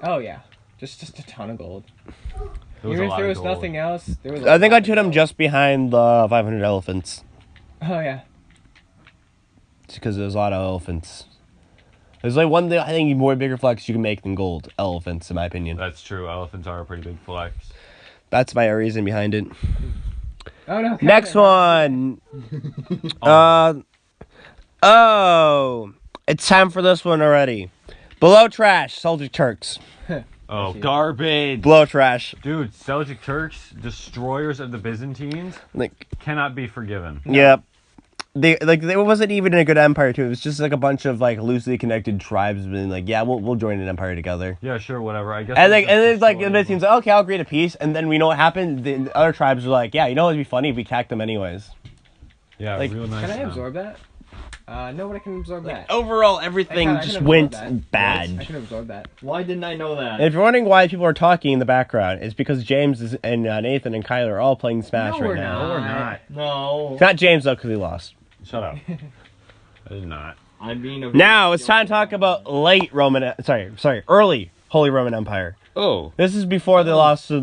Oh yeah. Just a ton of gold. There was Even a if lot there of was gold. nothing else, there was. I think I'd put him just behind the 500 elephants. Oh yeah. Just because there's a lot of elephants. There's like one thing I think more bigger flex you can make than gold. Elephants, in my opinion. That's true. Elephants are a pretty big flex. That's my reason behind it. Oh no. Next one. It's time for this one already. Below trash, Seljuk Turks. Oh, garbage. Below trash. Dude, Seljuk Turks, destroyers of the Byzantines, Like, cannot be forgiven. yep. They wasn't even a good empire too. It was just like a bunch of like loosely connected tribes being like, yeah, we'll join an empire together. Yeah, sure, whatever. I guess. And it's like it seems like, okay, I'll agree to peace. And then we know what happened. The other tribes were like, yeah, you know, it'd be funny if we attacked them anyways. Yeah, like, real nice. Can I now. absorb that? No, but I can absorb that. Overall, everything I can just absorb went that. I bad. can absorb that. Why didn't I know that? And if you're wondering why people are talking in the background, it's because James and Nathan and Kyler are all playing Smash No, right we're now. not. No, we're not. No. It's not James though, because he lost. Shut up. I did not. I'm being a Now it's time to talk about early Holy Roman Empire. Oh, This is before they lost the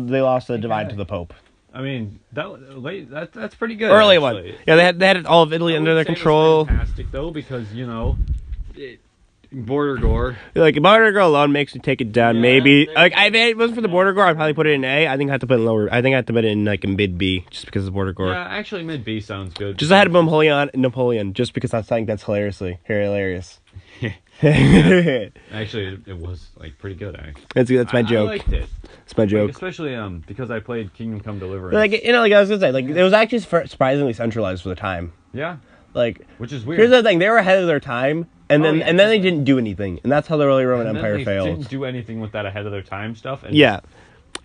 divide to the Pope. I mean that's pretty good. Early actually. one. Yeah, they had all of Italy I under their would say it was control. Fantastic though, because border gore. Like border gore alone makes you take it down. Yeah, Maybe they- like if it wasn't for the border gore, I'd probably put it in A. I think I had to put it in lower. I think I had to put it in like in mid B, just because of the border gore. Yeah, actually, mid B sounds good. Just ahead of Napoleon, just because I think that's hilarious. Actually, it was like pretty good. Actually, That's my I joke. liked it. That's my joke. Like, especially because I played Kingdom Come Deliverance. Like like I was gonna say, like it was actually surprisingly centralized for the time. Yeah, Like which is weird. here's the thing: they were ahead of their time, and then yeah, and then they didn't do anything, and that's how the early Roman And then Empire they failed. didn't do anything with that ahead of their time stuff. And Yeah,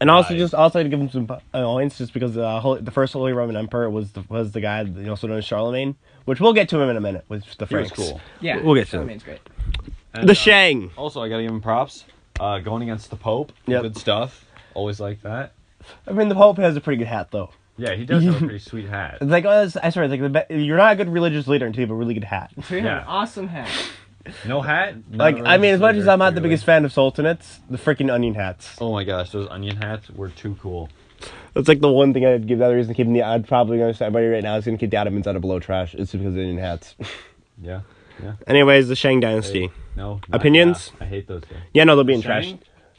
and also Right. just to give them some points, just because the first Holy Roman Emperor was the guy also known as Charlemagne, which we'll get to him in a minute with the he was Franks. cool. Yeah. We'll get to it. Charlemagne's great. And, The Shang. Also, I gotta give him props. Going against the Pope, Yep. good stuff. Always like that. I mean, the Pope has a pretty good hat though. Yeah, he does have a pretty sweet hat. It's like I swear, it's like you're not a good religious leader until you have a really good hat. So you have Yeah. an awesome hat. No hat. Like I mean, as much as I'm not the biggest fan of sultanates, the freaking onion hats. Oh my gosh, those onion hats were too cool. That's like the one thing I'd give. The other reason keeping I'd probably gonna say everybody right now is gonna keep the Ottomans out of below trash. It's because of the onion hats. Yeah. Anyways, the Shang Dynasty. No. Opinions? Yeah, I hate those guys. Yeah, no, they'll be in Shang? trash.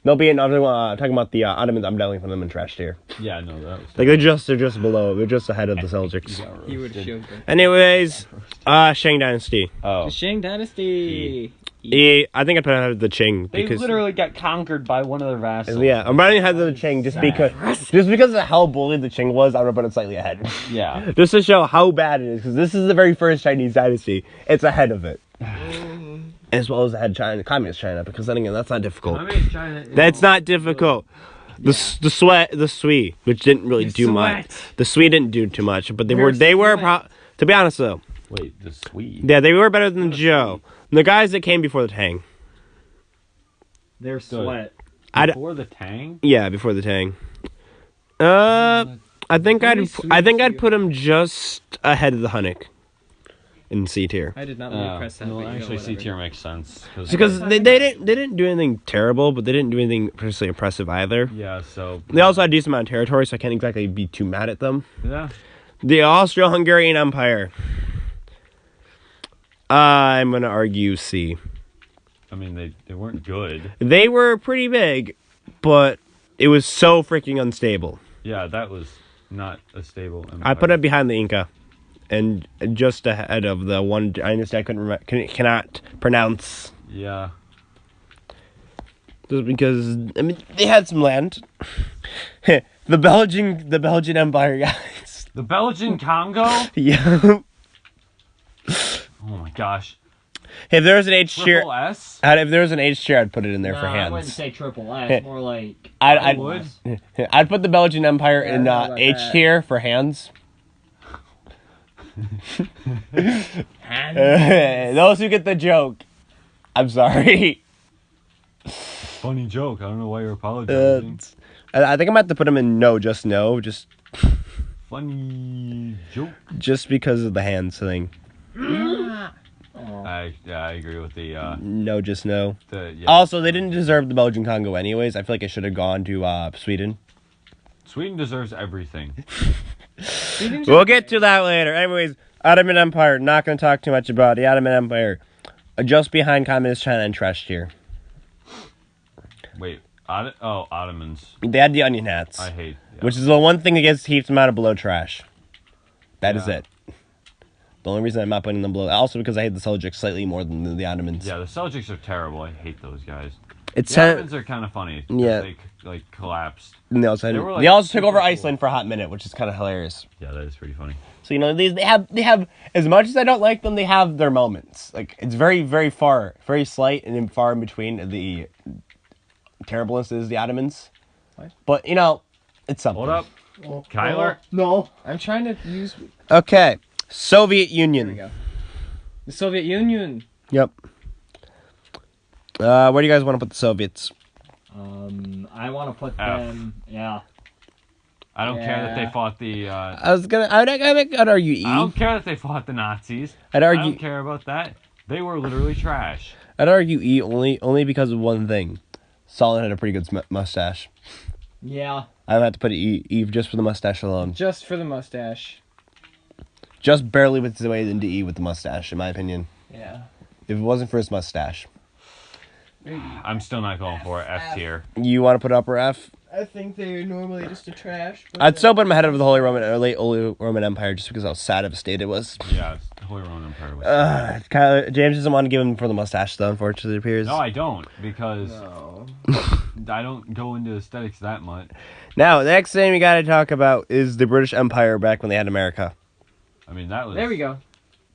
They'll be in. I'm talking about the Ottomans. I'm definitely putting them in trash tier. Yeah, no, that was. Like they're just below. They're just ahead of the Seljuks. You would show them. Anyways, Shang Dynasty. Oh. The Shang Dynasty. I think I put ahead of the Qing They because literally got conquered by one of their vassals. yeah, I'm running ahead of the Qing just because of how bullied the Qing was. I'm gonna put it slightly ahead, Yeah. just to show how bad it is. Because this is the very first Chinese dynasty. It's ahead of it, as well as ahead of China, communist China. Because then again, that's not difficult. I mean, China. That's not difficult. The Sui, which didn't really do much. The Sui didn't do too much, but they were to be honest though. Wait, the Swede. Yeah, they were better than the Zhou. The guys that came before the Tang. They're sweat. Before the Tang? Yeah, before the Tang. I think I'd put him just ahead of the Hunnic. in C tier. I did not mean to press that. No, but actually, C whatever. tier makes sense. Because they didn't do anything terrible, but they didn't do anything particularly impressive either. Yeah, so... They also had a decent amount of territory, so I can't exactly be too mad at them. Yeah. The Austro-Hungarian Empire. I'm going to argue C. I mean, they weren't good. They were pretty big, but it was so freaking unstable. Yeah, that was not a stable empire. I put it behind the Inca, and just ahead of the one dynasty I cannot pronounce. Yeah. Just because, I mean, they had some land. the Belgian Empire, guys. The Belgian Congo? Yeah. Oh my gosh. If there was an H tier, Triple S? if there was an H tier, I'd put it in there for I hands. wouldn't say triple S. More like I'd would. I'd put the Belgian Empire Yeah, in I know about H that. tier for hands. hands. Those who get the joke, I'm sorry. Funny joke. I don't know why you're apologizing. I think I'm about to put them in no, just Funny joke. just because of the hands thing. I agree with the No, just no. yeah. Also, they didn't deserve the Belgian Congo anyways. I feel like it should have gone to Sweden. Sweden deserves everything. We'll get to that later. Anyways, Ottoman Empire. Not going to talk too much about the Ottoman Empire. Just behind Communist China and trash tier. Wait, Ottomans. They had the onion hats, I hate. which is the one thing that keeps them out of below trash. That is Yeah. it. The only reason I'm not putting them below. Also because I hate the Seljuks slightly more than the Ottomans. Yeah, the Seljuks are terrible. I hate those guys. It's The Ottomans are kind of funny. Yeah. They like collapsed. And they also, They were, like, they also took super over cool. Iceland for a hot minute, which is kind of hilarious. Yeah, that is pretty funny. So they have as much as I don't like them, they have their moments. Like it's very very slight and far in between the terribleness is the Ottomans. What? But it's something. Hold up, Kyler. No. I'm trying to use. Okay, Soviet There we Union. go. The Soviet Union. Yep. Where do you guys want to put the Soviets? I want to put F. them. Yeah. I don't care that they Yeah. fought the. I'd argue E. I don't care that they fought the Nazis. I'd I argue. don't care about that. They were literally trash. I'd argue E only because of one thing. Stalin had a pretty good mustache. Yeah. I would have to put E just for the mustache alone. Just for the mustache. Just barely with his way into E with the mustache, in my opinion. Yeah. If it wasn't for his mustache. I'm still not going for it. F tier. You want to put upper F? I think they're normally just a trash. I'd still put him ahead of the late Holy Roman Empire just because how sad of a state it was. Yeah, the Holy Roman Empire was. James doesn't want to give him for the mustache though, unfortunately, it appears. No, I don't because No. I don't go into aesthetics that much. Now, the next thing we gotta talk about is the British Empire back when they had America. I mean, that was There we go.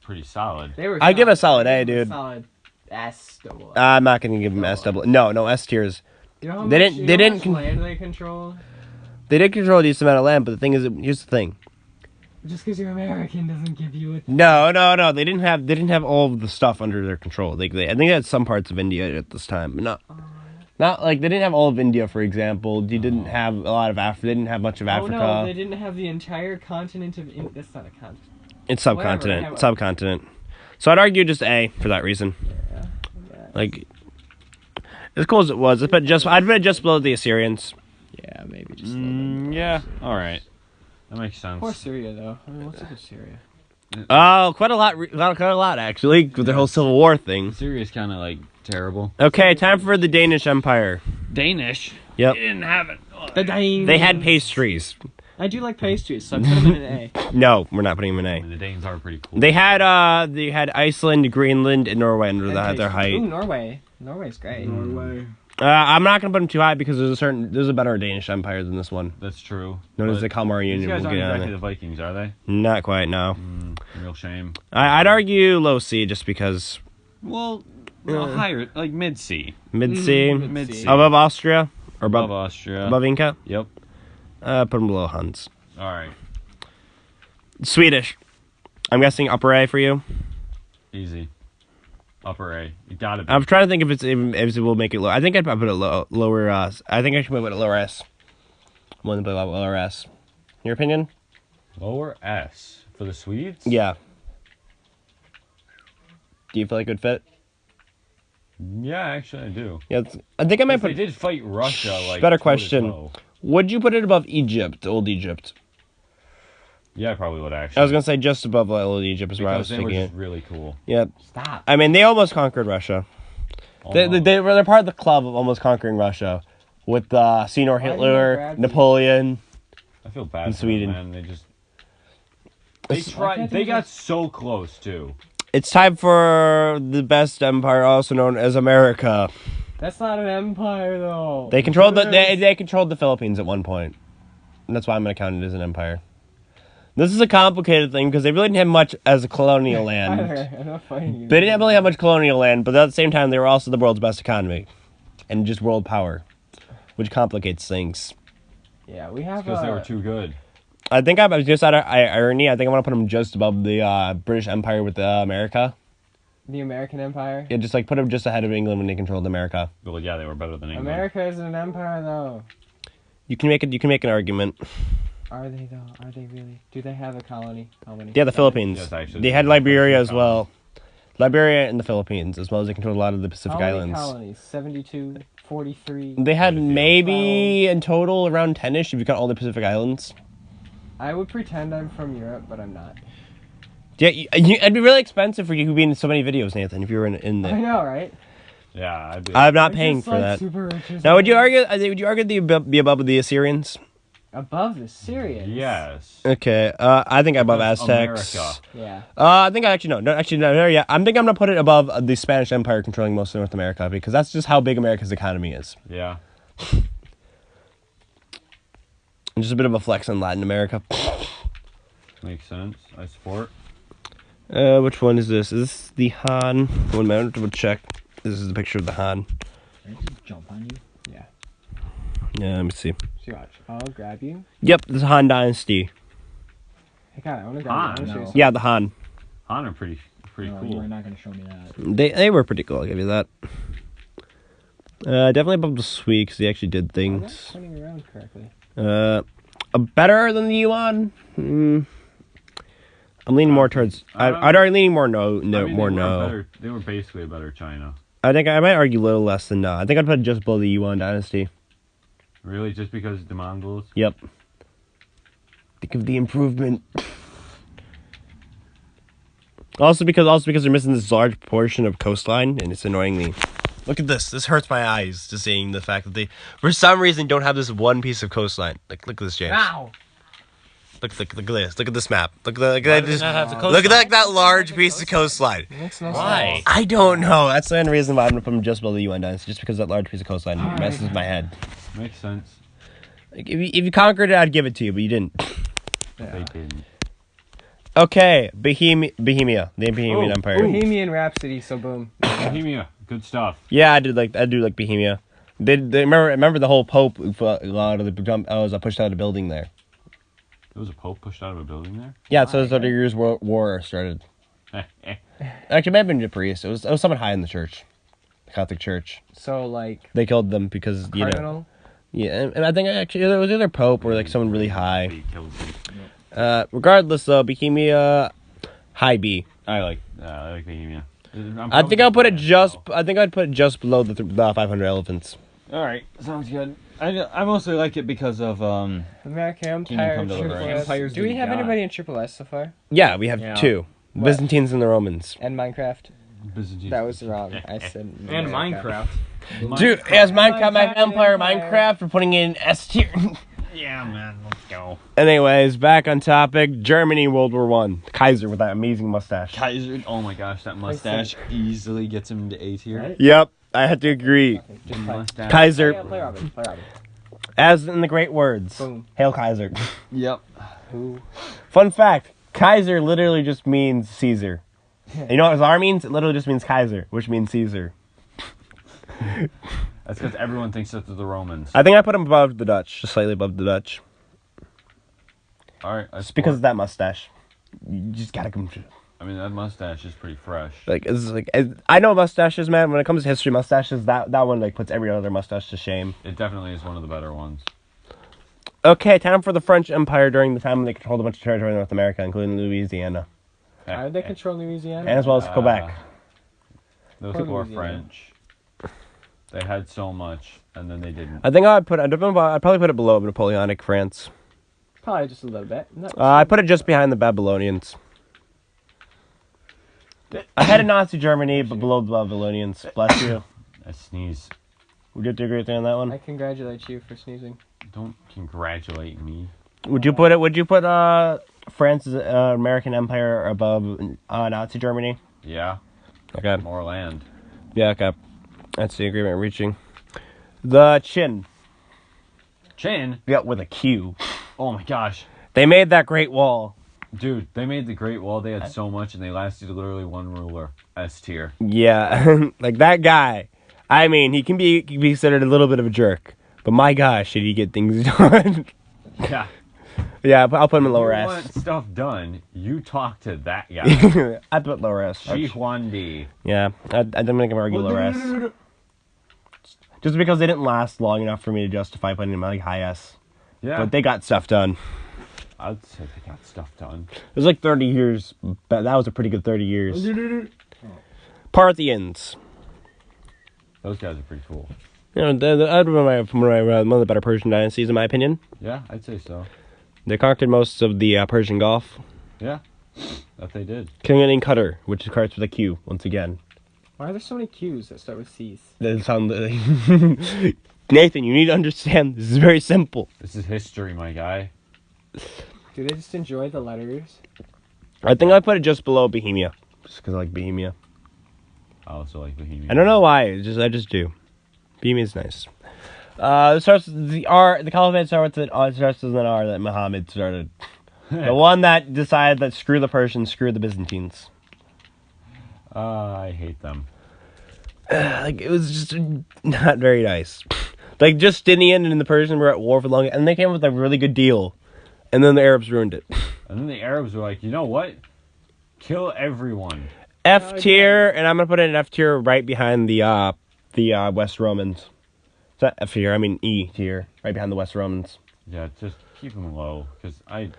pretty solid. They were. I give a solid A, They were dude. Solid. S double. I'm not gonna give him S double. No, S tiers. You know how They much, didn't- you they know how didn't much con- land they control. They did control a decent amount of land, but the thing is, here's the thing. Just because you're American doesn't give you a. No. They didn't have all of the stuff under their control. I think they had some parts of India at this time, but not like they didn't have all of India, for example. They didn't have a lot of Africa. They didn't have much of Africa. Oh no, they didn't have the entire continent of. That's not a continent. It's subcontinent. Whatever. Subcontinent. So I'd argue just A for that reason. Yeah. Like, as cool as it was, I'd put it just below the Assyrians. Yeah, maybe just a little bit. Yeah, all right. That makes sense. Poor Syria though. I mean, what's up with Syria? Oh, quite a lot actually, with their whole Civil War thing. Syria's kind of like terrible. Okay, time for the Danish Empire. Danish. Yep. They didn't have it. The Danes. They had pastries. I do like pastries, so I put them in an A. No, we're not putting them I in mean, the Danes are pretty cool. A. They had Iceland, Greenland, and Norway under their height. Ooh, Norway. Norway's great. Norway. I'm not gonna put them too high because there's a better Danish Empire than this one, That's true. known as But the Kalmar these Union. guys We'll aren't get on exactly it. the Vikings, are they? Not quite, no. Real shame. I'd argue low C just because Well, higher, like mid C. mid C, Mid C. above Austria or Above above Austria. Inca. Yep. Put them below Huns. All right. Swedish. I'm guessing upper A for you. Easy. Upper A. You gotta be. I'm trying to think if it will make it low. I think I'd put it lower. I think I should put it lower S. I'm willing to put it lower S. Your opinion? Lower S for the Swedes. Yeah. Do you feel like it would fit? Yeah, actually, I do. Yeah, I think I might put. They did fight Russia. Like Better toe to question. toe. Would you put it above Egypt, old Egypt? Yeah, I probably would actually. I was gonna say just above old Egypt is where I was because they were thinking. just really cool. Yeah. Stop. I mean, they almost conquered Russia. They're part of the club of almost conquering Russia, with Senior Hitler, Napoleon. I feel bad in for Sweden. them, man. They tried. They got so close too. It's time for the best empire, also known as America. That's not an empire, though. They controlled they controlled the Philippines at one point, and that's why I'm gonna count it as an empire. This is a complicated thing because they really didn't have much as a colonial land. I'm not fighting you. They didn't really have much colonial land, but at the same time, they were also the world's best economy, and just world power, which complicates things. Yeah, we have. Because they were too good. I think I'm just out of irony. I think I want to put them just above the British Empire with America. The American Empire. Yeah, just like put them just ahead of England when they controlled America. Well, yeah, they were better than England. America isn't an empire, though. You can make it. You can make an argument. Are they though? Are they really? Do they have a colony? How many? Yeah, the Philippines. Yes, actually, they had Liberia as well. Liberia and the Philippines, as well as they controlled a lot of the Pacific How many Islands. colonies? 72, 43. They had 42. maybe in total around 10-ish if you count all the Pacific Islands. I would pretend I'm from Europe, but I'm not. Yeah, it'd be really expensive for you to be in so many videos, Nathan, if you were in I there. know, right? Yeah, I'm not We're paying just, for like, that. super rich or Now, would you something. argue that you'd be above the Assyrians? Above the Syrians? Yes. Okay, I think above Because Aztecs. America. Yeah. I think no, yeah. I'm gonna put it above the Spanish Empire controlling most of North America because that's just how big America's economy is. Yeah. And just a bit of a flex on Latin America. Makes sense. I support. Which one is this? Is this the Han? 1 minute, we'll check. This is the picture of the Han. Can I just jump on you? Yeah. Yeah, let me see. See, watch. I'll grab you. Yep, this is Han Dynasty. Hey, God, I want to grab Han? you. I wanna show you No. something. Yeah, the Han. Han are pretty No, you cool. are not going to show me that. They were pretty cool, I'll give you that. Definitely above the Sui because they actually did I'm not things. turning around correctly. Better than the Yuan? I'm leaning more towards. I'd argue leaning more no. I mean, they More were no. Better, they were basically a better China. I think I might argue a little less than no. I think I'd put it just below the Yuan dynasty. Really, just because the Mongols? Yep. Think of the improvement. Also because they're missing this large portion of coastline, and it's annoying me. Look at this. This hurts my eyes just seeing the fact that they, for some reason, don't have this one piece of coastline. Like, look at this, James. Ow! Look at this. Look at this map. Look at that large piece of coastline. Makes no Why? sense. I don't know. That's the only reason why I'm gonna put them just below the UN dynasty, just because that large piece of coastline messes my head. Makes sense. Like, if you conquered it, I'd give it to you, but you didn't. Yeah. They didn't. Okay, Bohemia, the Bohemian Empire. Bohemian Rhapsody, so boom. Bohemia, good stuff. Yeah, I do like Bohemia. They remember the whole Pope a lot of the was pushed out of the building there. There was a Pope pushed out of a building there? Yeah, so 30 Years' War started. Actually, it might have been a priest. It was someone high in the church, the Catholic Church. So, like, They killed them because you know. cardinal? Yeah, and I think actually it was either Pope or like someone really high. He killed them. Regardless, though, Bohemia, high B. I like Bohemia. I think I'll put it just. I think I'd put it just below the 500 elephants. All right, sounds good. I mostly like it because of American Kingdom Empire, Come Triple Deliverance. S. Empires Do we we have got. anybody in Triple S so far? Yeah, we have Yeah. two: What? Byzantines and the Romans. And Minecraft? Byzantine. That was wrong. I said And Minecraft. Minecraft. Dude, as Minecraft, my Minecraft Empire, Empire. Minecraft, we're putting in S tier. Yeah, man, let's go. Anyways, back on topic. Germany, World War One. Kaiser with that amazing mustache. Kaiser, oh my gosh, that mustache easily gets him to A tier. Right? Yep, I had to agree. Just play. Mustache. Kaiser, Play Robin. Play Robin. as in the great words. Boom. Hail Kaiser. Yep. Who? Fun fact: Kaiser literally just means Caesar. And you know what his R means? It literally just means Kaiser, which means Caesar. That's because everyone thinks that they're the Romans. I think I put him above the Dutch, just slightly above the Dutch. All right, Just because of that mustache. You just gotta come. I mean, that mustache is pretty fresh. Like it's like I know mustaches, man. When it comes to history, mustaches that one like puts every other mustache to shame. It definitely is one of the better ones. Okay, time for the French Empire during the time when they controlled a bunch of territory in North America, including Louisiana, How did they control Louisiana? and as well as Quebec. Those people are French. They had so much, and then they didn't. I think I'd probably put it below Napoleonic France. Probably just a little bit. I put it just behind the Babylonians. Ahead of Nazi Germany, but below the Babylonians. Bless you. I sneeze. Would you have to agree with me on that one? I congratulate you for sneezing. Don't congratulate me. Would you put France's American Empire above Nazi Germany? Yeah. Okay. More land. Yeah, okay. That's the agreement we're reaching. The Qin. Chin? Yeah, with a Q. Oh my gosh. They made that Great Wall. Dude, they made the Great Wall. They had so much, and they lasted literally one ruler. S tier. Yeah, like that guy. I mean, he can be considered a little bit of a jerk, but my gosh, did he get things done? Yeah. Yeah, I'll put him in lower You S. want stuff done, you talk to that guy. I put lower S. Xi Huangdi. Yeah, I'd make him argue lower S. Just because they didn't last long enough for me to justify putting them like high S. Yeah. But they got stuff done. I'd say they got stuff done. It was like 30 years, but that was a pretty good 30 years. Parthians. Those guys are pretty cool. You know, they're one of the better Persian dynasties, in my opinion. Yeah, I'd say so. They conquered most of the Persian Gulf. Yeah, that they did. King Cutter, which starts with a Q, once again. Why are there so many Q's that start with C's? That sound Nathan, you need to understand, this is very simple. This is history, my guy. Mm-hmm. Do they just enjoy the letters? I think I put it just below Bohemia, just because I like Bohemia. I also like Bohemia. I don't know why, I just do. Bohemia's nice. It starts with the R. The Caliphate starts with an R that Muhammad started. The one that decided that screw the Persians, screw the Byzantines. I hate them. Like, it was just not very nice. Like, Justinian and the Persians were at war for long, and they came up with a really good deal. And then the Arabs ruined it. And then the Arabs were like, you know what? Kill everyone. F tier, and I'm gonna put it in F tier right behind the West Romans. It's not F tier, I mean E tier, right behind the West Romans. Yeah, just keep them low, because I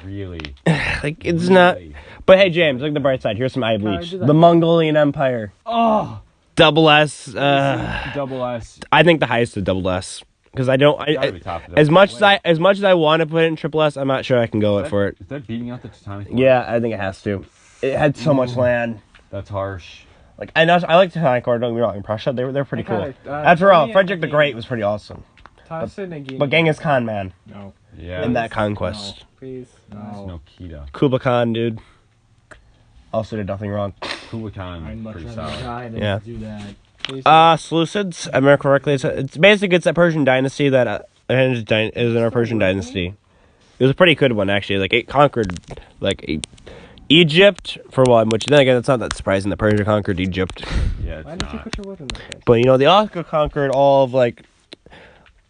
really... Like, it's not... But hey, James, look at the bright side. Here's some eye bleach. The Mongolian Empire. Oh! Double S. Double S. I think the highest is double S. Because I don't... as much as I want to put it in triple S, I'm not sure I can go for it. Is that beating out the Teutonic? Yeah, I think it has to. It had so much land. That's harsh. Like, I like Teutonic Order, don't get me wrong. In Prussia, they're pretty cool. After all, Frederick the Great was pretty awesome. But Genghis Khan, man. No. Yeah. In that conquest. No, please. There's No. no Kita. Kublai Khan, dude. Also did nothing wrong. Kublai Khan, pretty solid. Yeah. Do that. Seleucids, I remember correctly, it's basically that Persian dynasty that is in our Persian dynasty. It was a pretty good one, actually. Like, it conquered, Egypt, for one, which then again, it's not that surprising that Persia conquered Egypt. Yeah, it's Why did you not. put your wood in like this? But, they also conquered all of,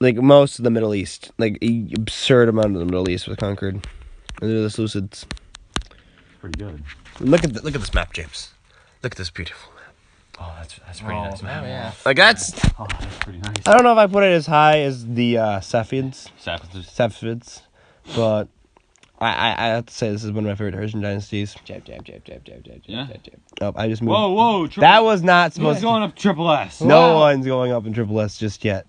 most of the Middle East. Like, an absurd amount of the Middle East was conquered. And they're the Seleucids. Pretty good. Look at this map, James. Look at this beautiful map. Oh, that's pretty nice. Oh, yeah. Like, that's... Oh, that's pretty nice. I don't know if I put it as high as the Safavids. Safavids. But I have to say this is one of my favorite Persian dynasties. Jab. Yeah. Oh, I just moved. Whoa. That was not supposed Who's to... going up triple S? No one's going up in triple S just yet.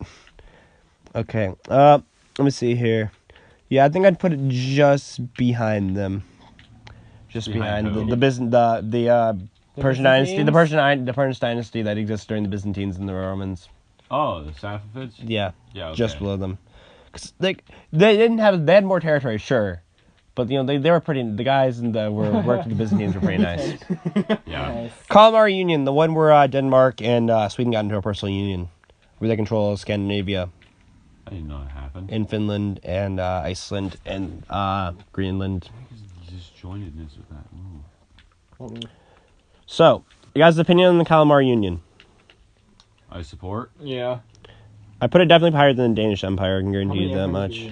Okay. Let me see here. Yeah, I think I'd put it just behind them. Just behind who? the Persian dynasty, the Byzantines? Persian dynasty that exists during the Byzantines and the Romans. Oh, the Safavids? Yeah. Yeah, okay. Just below them. 'Cause, they had more territory, sure, but they were pretty. The guys worked with the Byzantines were pretty nice. Yeah. Nice. Kalmar Union, the one where Denmark and Sweden got into a personal union, where they control Scandinavia I didn't know it happened. and Finland and Iceland and Greenland. You just joined this with that. Ooh. So, you guys' opinion on the Kalmar Union? I support. Yeah. I put it definitely higher than the Danish Empire. I can guarantee you that much.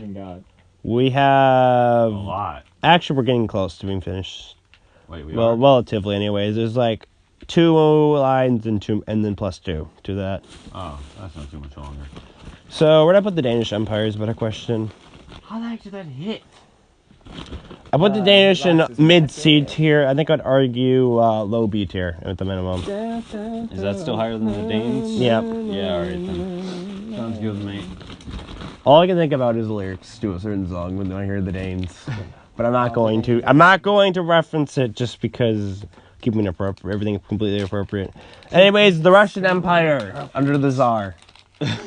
We have A lot. actually we're getting close to being finished. Wait, we Well, are? relatively, anyways. There's 2 lines and then plus 2 to that. Oh, that's not too much longer. So where did I put the Danish Empire is a better question. How the heck did that hit? I put the Danish in mid-C tier. I think I'd argue low B tier at the minimum. Is that still higher than the Danes? Yep. Yeah, alright then. Sounds good, mate. All I can think about is the lyrics to a certain song when I hear the Danes. But I'm not going to. I'm not going to reference it just because keeping it everything completely appropriate. Anyways, the Russian Empire under the Tsar.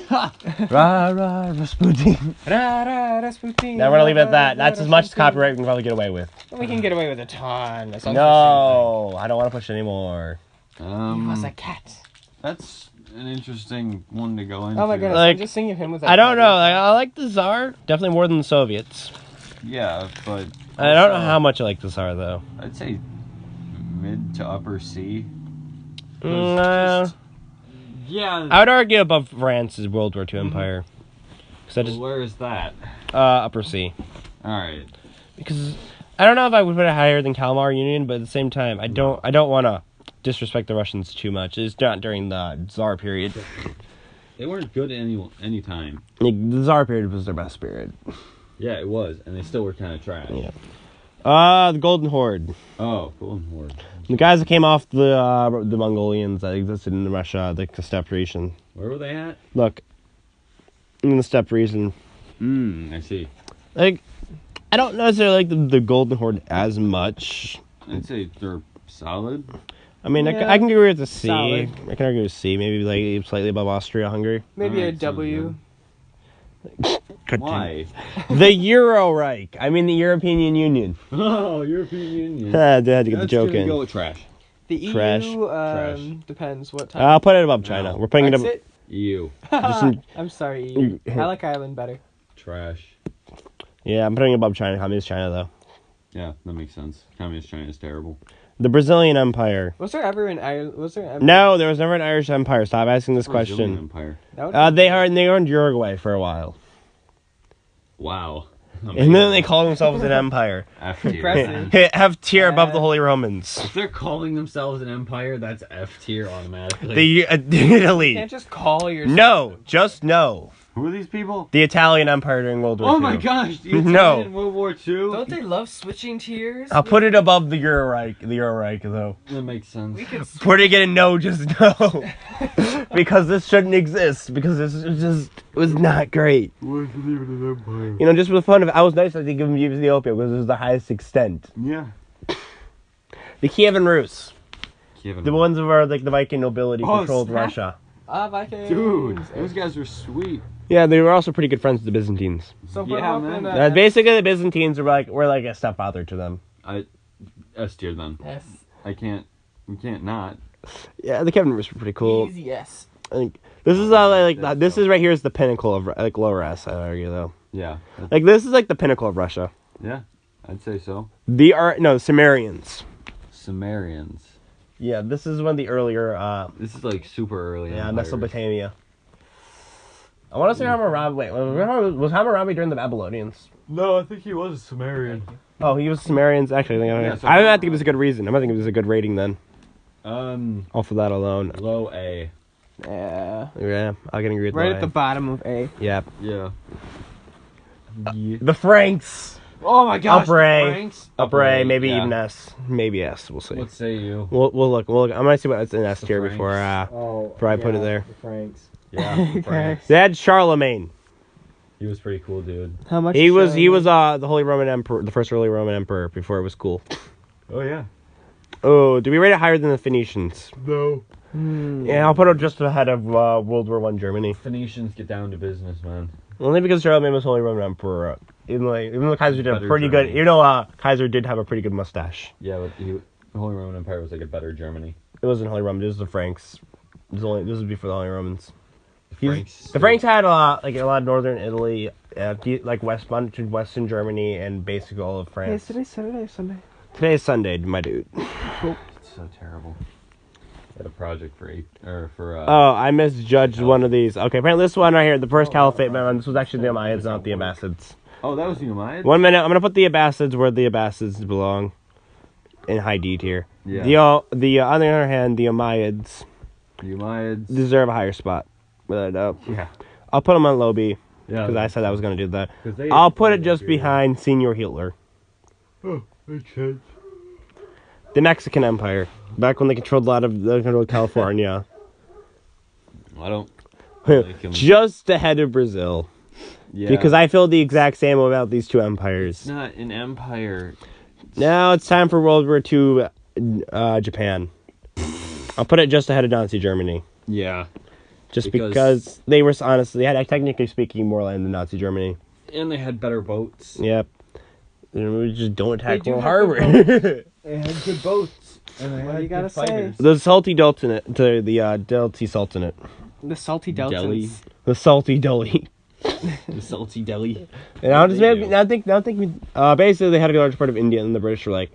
Rah rah Rasputin. Ra, ra, Rasputin. Now we're gonna leave it at that. That's as much as copyright we can probably get away with. We can get away with a ton. That sounds No, I don't want to push anymore. He was a cat. That's an interesting one to go into. Oh my goodness! Like, I'm just thinking of him with. That I don't cat. know. I like the Tsar definitely more than the Soviets. Yeah, but I don't know how much I like the Tsar though. I'd say mid to upper C. Yeah. I would argue above France's World War II Empire. Cause I just Where is that? upper C. All right. Because I don't know if I would put it higher than Kalmar Union, but at the same time, I don't want to disrespect the Russians too much. It's not during the Tsar period. They weren't good at any time. Like, the Tsar period was their best period. Yeah, it was, and they still were kind of trash. Yeah. The Golden Horde. Oh, Golden Horde. The guys that came off the Mongolians that existed in Russia, the steppe region. Where were they at? Look, in the steppe region. I see. Like, I don't necessarily like the Golden Horde as much. I'd say they're solid. I mean, Yeah, I can agree with the C. solid. I can agree with C. Maybe like slightly above Austria-Hungary. Maybe a Alright, sounds W. Why? The Euro Reich. I mean the European Union. Oh, European Union. I had to get the joke gonna in. go with trash. The EU Trash. Trash. depends what time. I'll put it above China. No. We're putting it above. Brexit? EU. I'm sorry, EU. I like Ireland better. Trash. Yeah, I'm putting it above China. Communist China, though. Yeah, that makes sense. Communist China is terrible. The Brazilian Empire. Was there ever an Ireland? Was there ever? No, there was never an Irish Empire. Stop asking this Brazilian question. Empire. They are in Uruguay for a while, Wow. and then they call themselves an empire. F tier. Impressive. Have tier above the Holy Romans. If they're calling themselves an empire, that's F tier automatically. The You Italy. can't just call yourself. No, just no. Who are these people? The Italian Empire during World War II. Oh my gosh! The No. Italian World War II. Don't they love switching tiers? I'll put it above the Euro Reich. The Euro Reich, though. That makes sense. We could. Putting it in no, just no. Because this shouldn't exist. Because it was not great. Why should leave it an empire? You know, just for the fun of it, I was nice that they give them Ethiopia because it was the highest extent. Yeah. The Kievan Rus, Kevin. the ones where like the Viking nobility Oh, controlled snap. Russia. Vikings. Dude, those guys were sweet. Yeah, they were also pretty good friends with the Byzantines. So put Yeah, them up man. in Basically, the Byzantines were like a stepfather to them. S tier then. Yes. We can't not. Yeah, the Kievan Rus were pretty cool. Easy yes. I think this is this is right here is the pinnacle of like lower S. I argue though. Yeah. Like this is like the pinnacle of Russia. Yeah, I'd say so. The Sumerians. Sumerians. Yeah, this is one of the earlier. This is like super early. Yeah, empires. Mesopotamia. I want to say Hammurabi. Wait, was Hammurabi during the Babylonians? No, I think he was a Sumerian. Oh, he was Sumerians. Actually, I think I think it was a good reason. I think it was a good rating then. Off of that alone. Low A. Yeah. Yeah, I can agree with Right that. at the bottom of A. Yeah. Yeah. The Franks. Oh my gosh. Upper A. Franks. Upper A, maybe yeah. even S. Maybe S. We'll see. What say you? We'll look. We'll look. I might see what it's in S The tier Franks. before I put it there. The Franks. Yeah, the Franks. They had Charlemagne. He was pretty cool, dude. How much? He was the Holy Roman Emperor, the first early Roman Emperor before it was cool. Oh yeah. Oh, do we rate it higher than the Phoenicians? No. Yeah, I'll put it just ahead of World War I Germany. Phoenicians get down to business, man. Only because Charlemagne was Holy Roman Emperor. Even though Kaiser did a Better pretty Germany. good. Kaiser did have a pretty good mustache. Yeah, but the Holy Roman Empire was like a better Germany. It wasn't Holy Roman. It was the Franks. This was before the Holy Romans. Franks. The Franks had a lot of northern Italy, like western Germany, and basically all of Hey, France. is today Saturday or Sunday? Today's Sunday, my dude. It's so terrible. I had a project for Oh, I misjudged one of these. Okay, apparently this one right here, the first Caliphate man. This was actually the Umayyads, not the Abbasids. Oh, that was the Umayyads? 1 minute, I'm gonna put the Abbasids where the Abbasids belong, in high D tier. Yeah. On the other hand, the Umayyads The Umayyads. deserve a higher spot, without a doubt. Yeah. I'll put them on low B Yeah. because I said I was gonna do that. 'Cause they- I'll put it just behind Senior Hitler. Oh, makes sense. The Mexican Empire, back when they controlled California. I don't like 'em. Just ahead of Brazil. Yeah. Because I feel the exact same about these two empires. It's not an empire. Now it's time for World War II, Japan. I'll put it just ahead of Nazi Germany. Yeah. Just because they were, honestly, they had, technically speaking, more land than Nazi Germany. And they had better boats. Yep. And we just don't attack Pearl have Harbor. They had good boats. And they had you gotta good fighters. The salty Sultanate, to the Delty Sultanate. The salty Deli. Deltans. The salty Delhi. The salty deli. And I think basically they had a large part of India, and the British were like,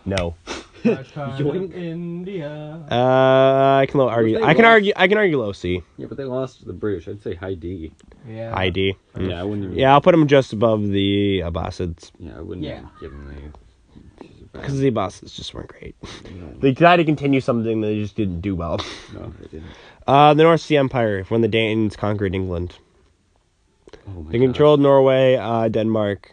no. Yoink. India. I can argue. I can argue low C. Yeah, but they lost to the British. I'd say high D. Yeah. High D. Yeah, I wouldn't even... Yeah, I'll put them just above the Abbasids. Yeah, I wouldn't even give them the... Because the Abbasids just weren't great. They tried to continue something that they just didn't do well. No, they didn't. The North Sea Empire, when the Danes conquered England. Oh my They controlled Norway, Denmark,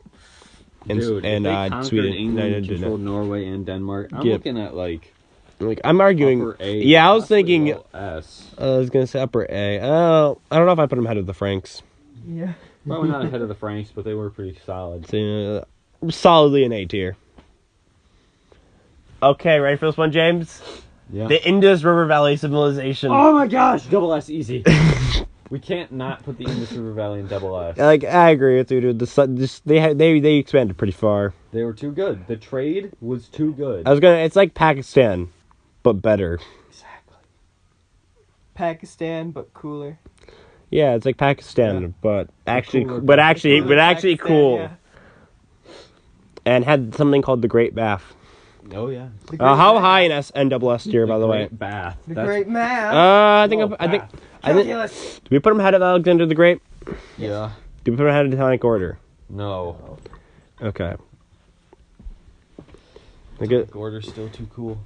and Sweden. England, controlled Norway and Denmark. I'm looking at like I'm arguing. Upper A, yeah, I was thinking. S. I was gonna say upper A. Oh, I don't know if I put them ahead of the Franks. Yeah. Probably not ahead of the Franks, but they were pretty solid. So, solidly an A tier. Okay, ready for this one, James? Yeah. The Indus River Valley Civilization. Oh my gosh, double S easy. We can't not put the Indus River Valley in double S. Like, I agree with you, dude. They expanded pretty far. They were too good. The trade was too good. It's like Pakistan, but better. Exactly. Pakistan, but cooler. Yeah, it's like Pakistan, but actually Pakistan, cool. Yeah. And had something called the Great Bath. Oh yeah. How high in NSS tier, by the way? Bath. The Great Math. I think. Calculus. Do we put him ahead of Alexander the Great? Yeah. Do we put him ahead of the Tonic Order? No. Okay. The order's still too cool.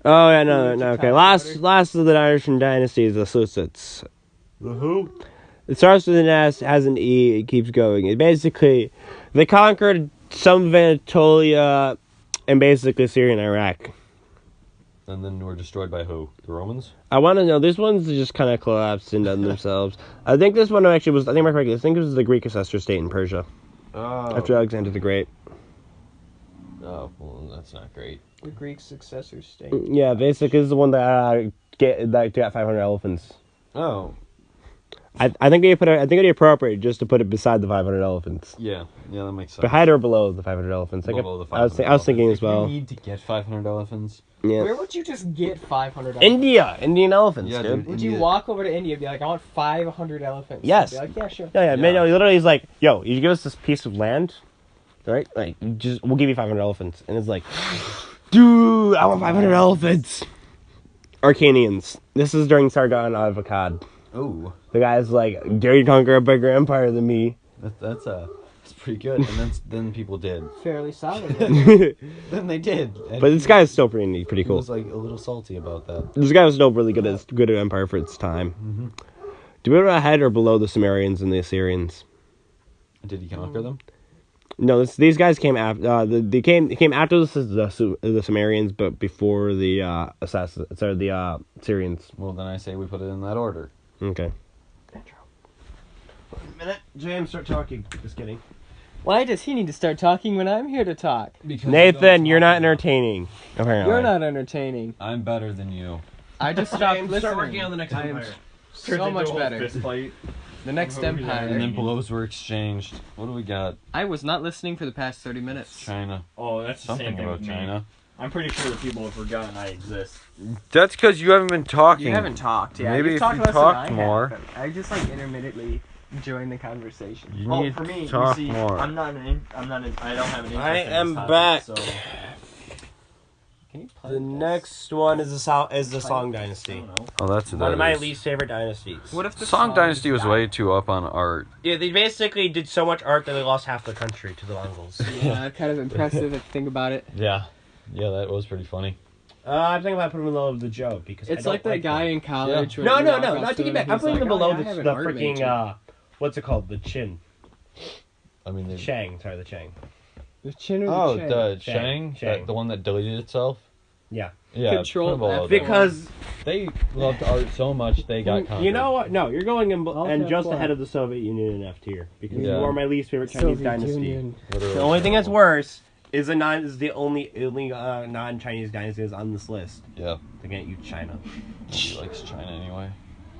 Oh yeah, no. Okay, last of the Darshan dynasty is the Seleucids. The who? It starts with an S, has an E, it keeps going. It basically, they conquered some of Anatolia and basically Syria and Iraq. And then were destroyed by who? The Romans? I want to know, this one's just kind of collapsed into themselves. I think this one actually was, I think it was the Greek ancestor state in Persia. Oh. After Alexander the Great. Oh, well, that's not great. The Greek successor state. Yeah, basically this is the one that got 500 elephants. Oh. I think it'd be appropriate just to put it beside the 500 elephants. Yeah, that makes sense. Behind or below the 500 elephants. Below the 500 I was thinking as well. You need to get 500 elephants. Yeah. Where would you just get 500 elephants? Indian elephants, Yeah, dude. Would you walk over to India and be like, I want 500 elephants? Yes. I'd be like, yeah, sure. Yeah. Man, he literally is like, yo, you give us this piece of land, right? Like, we'll give you 500 elephants. And it's like, dude, I want 500 elephants. Arcanians. This is during Sargon of Akkad. Oh. The guy's like, dare you conquer a bigger empire than me? That's pretty good. And then people did. Fairly solid. Then they did. And But this guy is still pretty he cool. was like a little salty about that. This guy was still really good at empire for its time. Mm-hmm. Do we go ahead or below the Sumerians and the Assyrians? Did he conquer them? No, these guys came after. They came after the Sumerians, but before the Syrians. Well, then I say we put it in that order. Okay. 1 minute, James, start talking. Just kidding. Why does he need to start talking when I'm here to talk? Because Nathan, you're not entertaining. Apparently. You're not entertaining. I'm better than you. I just stopped listening. Start working on the next empire. So much better. The next empire. And then blows were exchanged. What do we got? I was not listening for the past 30 minutes. China. Oh, that's the Something same thing about with me. China. I'm pretty sure that people have forgotten I exist. That's because you haven't been talking. You haven't talked, yeah. Maybe You've if talked you less than talked I have, more. but I just like intermittently join the conversation. You Oh, need for me, to talk you see, more. I don't have an interest I in this am topic, back. So. Can you play The this? next one is the Song I Dynasty. don't know. Oh, that's what One that of my is. least favorite dynasties. What if the Song Dynasty was died? way too up on art. Yeah, they basically did so much art that they lost half the country to the Mongols. Yeah, kind of impressive if you think about it. Yeah. Yeah, that was pretty funny. I'm thinking about putting them below the joke because It's I don't like that guy them. in college. No, when no, you no, walk not up to get him back. and I'm he's putting them like, below "Oh, yeah, I have the an art freaking major." what's it called? The Chin. I mean, Chang, sorry, the Chang. The Chin or Oh, the Chang? the Shang. Shang. The one that deleted itself? Yeah. Yeah. Control Pinball F. logo. Because they loved art so much they got conquered. you know what? No, you're going in Alt and just F1. ahead of the Soviet Union in F tier because you Yeah. are my least favorite Chinese Soviet dynasty. Union. Literally The only thing that's terrible. worse is the only non-Chinese dynasty that's on this list. Yeah. Again, you China. Nobody likes China anyway.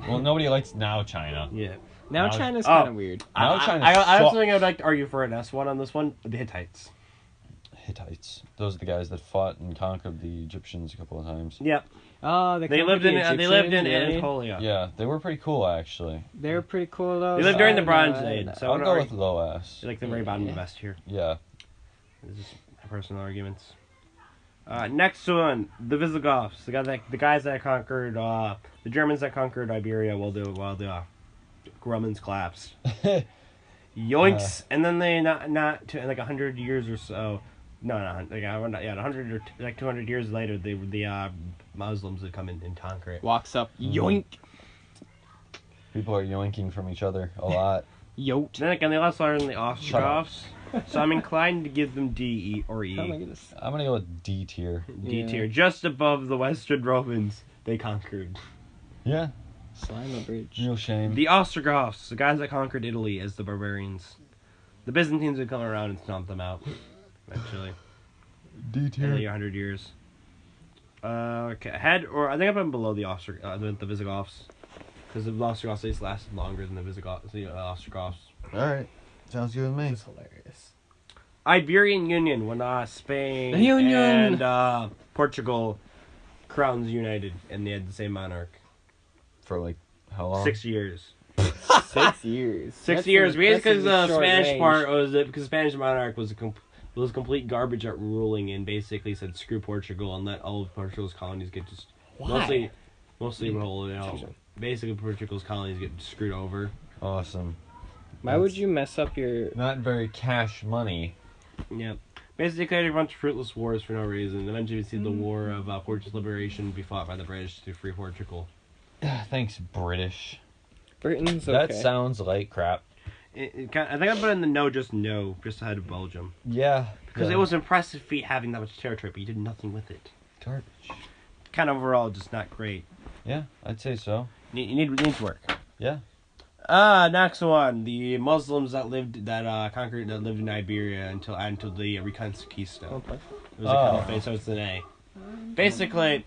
Well, nobody likes now China. Yeah. Now Now- China's Oh. kind of weird. Now China I have sucks. something I would like to argue for an S1 on this one. The Hittites. Hittites. Those are the guys that fought and conquered the Egyptians a couple of times. Yep. Oh, They lived in Anatolia. Yeah, they were pretty cool actually. They're pretty cool though. They lived during the Bronze China. Age. So I'll I would go argue- with low ass. like the very bottom of the best here. Yeah. This is personal arguments. Next one, the Visigoths, the guys that conquered, the Germans that conquered Iberia while the Romans collapsed. Yoinks, and then they not to like 100 years or so. No, not like 100 or like 200 years later, the Muslims would come in and conquer it. Walks up, yoink, People are yoinking from each other a lot. yote. Then again, they also learned the Ostrogoths, so I'm inclined to give them D, E, or E. Oh my goodness. I'm gonna go with D tier. D Yeah. tier, just above the Western Romans they conquered. Yeah. Slime a bridge. Real shame. The Ostrogoths, the guys that conquered Italy as the barbarians. The Byzantines would come around and stomp them out. Eventually. D In tier. 100 years. Okay, ahead, or I think I'm below the the Visigoths. Because the Ostrogoths at least lasted longer than the Ostrogoths. Alright. Sounds good with me. This is hilarious. Iberian Union, when Spain The Union! and Portugal crowns united, and they had the same monarch. For like how long? 6 years. 6 years. 6 years. Because the impressively short Spanish range. part was because the Spanish monarch was was complete garbage at ruling and basically said screw Portugal and let all of Portugal's colonies get just Why? mostly roll it out. Basically, Portugal's colonies get screwed over. Awesome. Why would you mess up your... Not very cash money. Yep. Basically, a bunch of fruitless wars for no reason. Eventually, we see the War of Portugal's liberation be fought by the British to free Portugal. Thanks, British. Britain's okay. That sounds like crap. I think I put in the just ahead of Belgium. Yeah. Because it was an impressive feat having that much territory, but you did nothing with it. garbage. Kind of overall, just not great. Yeah, I'd say so. You need work. Yeah. Next one. The Muslims that lived in Iberia until the Reconquista. Oh, It was a caliphate, so it's an A. Basically,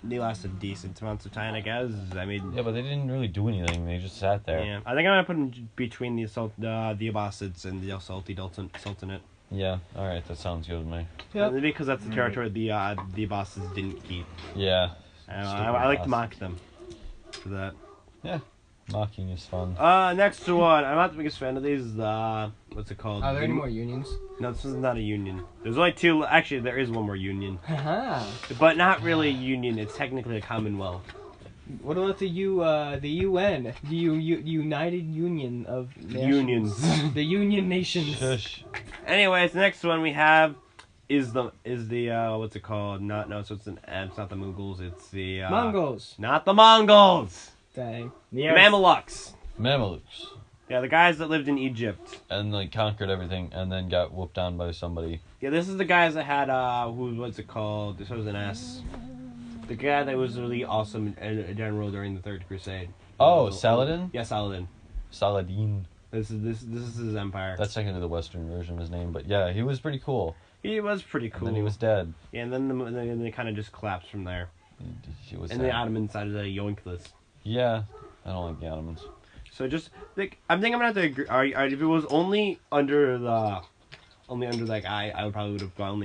they lasted decent amounts of time, I guess. I mean, Yeah, but they didn't really do anything. They just sat there. yeah. I think I'm gonna put them between the Abbasids and the Sultanate. Yeah. All right, that sounds good with me. Yep. Because that's the territory the Abbasids didn't keep. Yeah. I like to mock them for that. Mocking is fun. Next one. I'm not the biggest fan of these. What's it called? Are there any more unions? No, this is not a union. There's only two. Actually, there is one more union, Haha. but not really a union. It's technically a commonwealth. What about the UN? The United Union of Nations. Unions. The Union Nations. Shush. Anyways, the next one we have is the what's it called? So it's not the Mughals. It's the Mongols. Not the Mongols. Dang. Mamelukes. Mamelukes. Yeah, the guys that lived in Egypt. And like conquered everything and then got whooped on by somebody. Yeah, this is the guys that had what's it called? This was an S. The guy that was really awesome general during the Third Crusade. Oh, Saladin? Yeah, Saladin. Saladin. This is his empire. That's technically the Western version of his name, but yeah, he was pretty cool. He was pretty cool. And then he was dead. Yeah, and then they kind of just collapsed from there. He was And sad. the Ottomans decided to yoink this. Yeah, I don't like the Ottomans. So just like I'm thinking I'm gonna have to agree. If it was only under that guy, I would have gone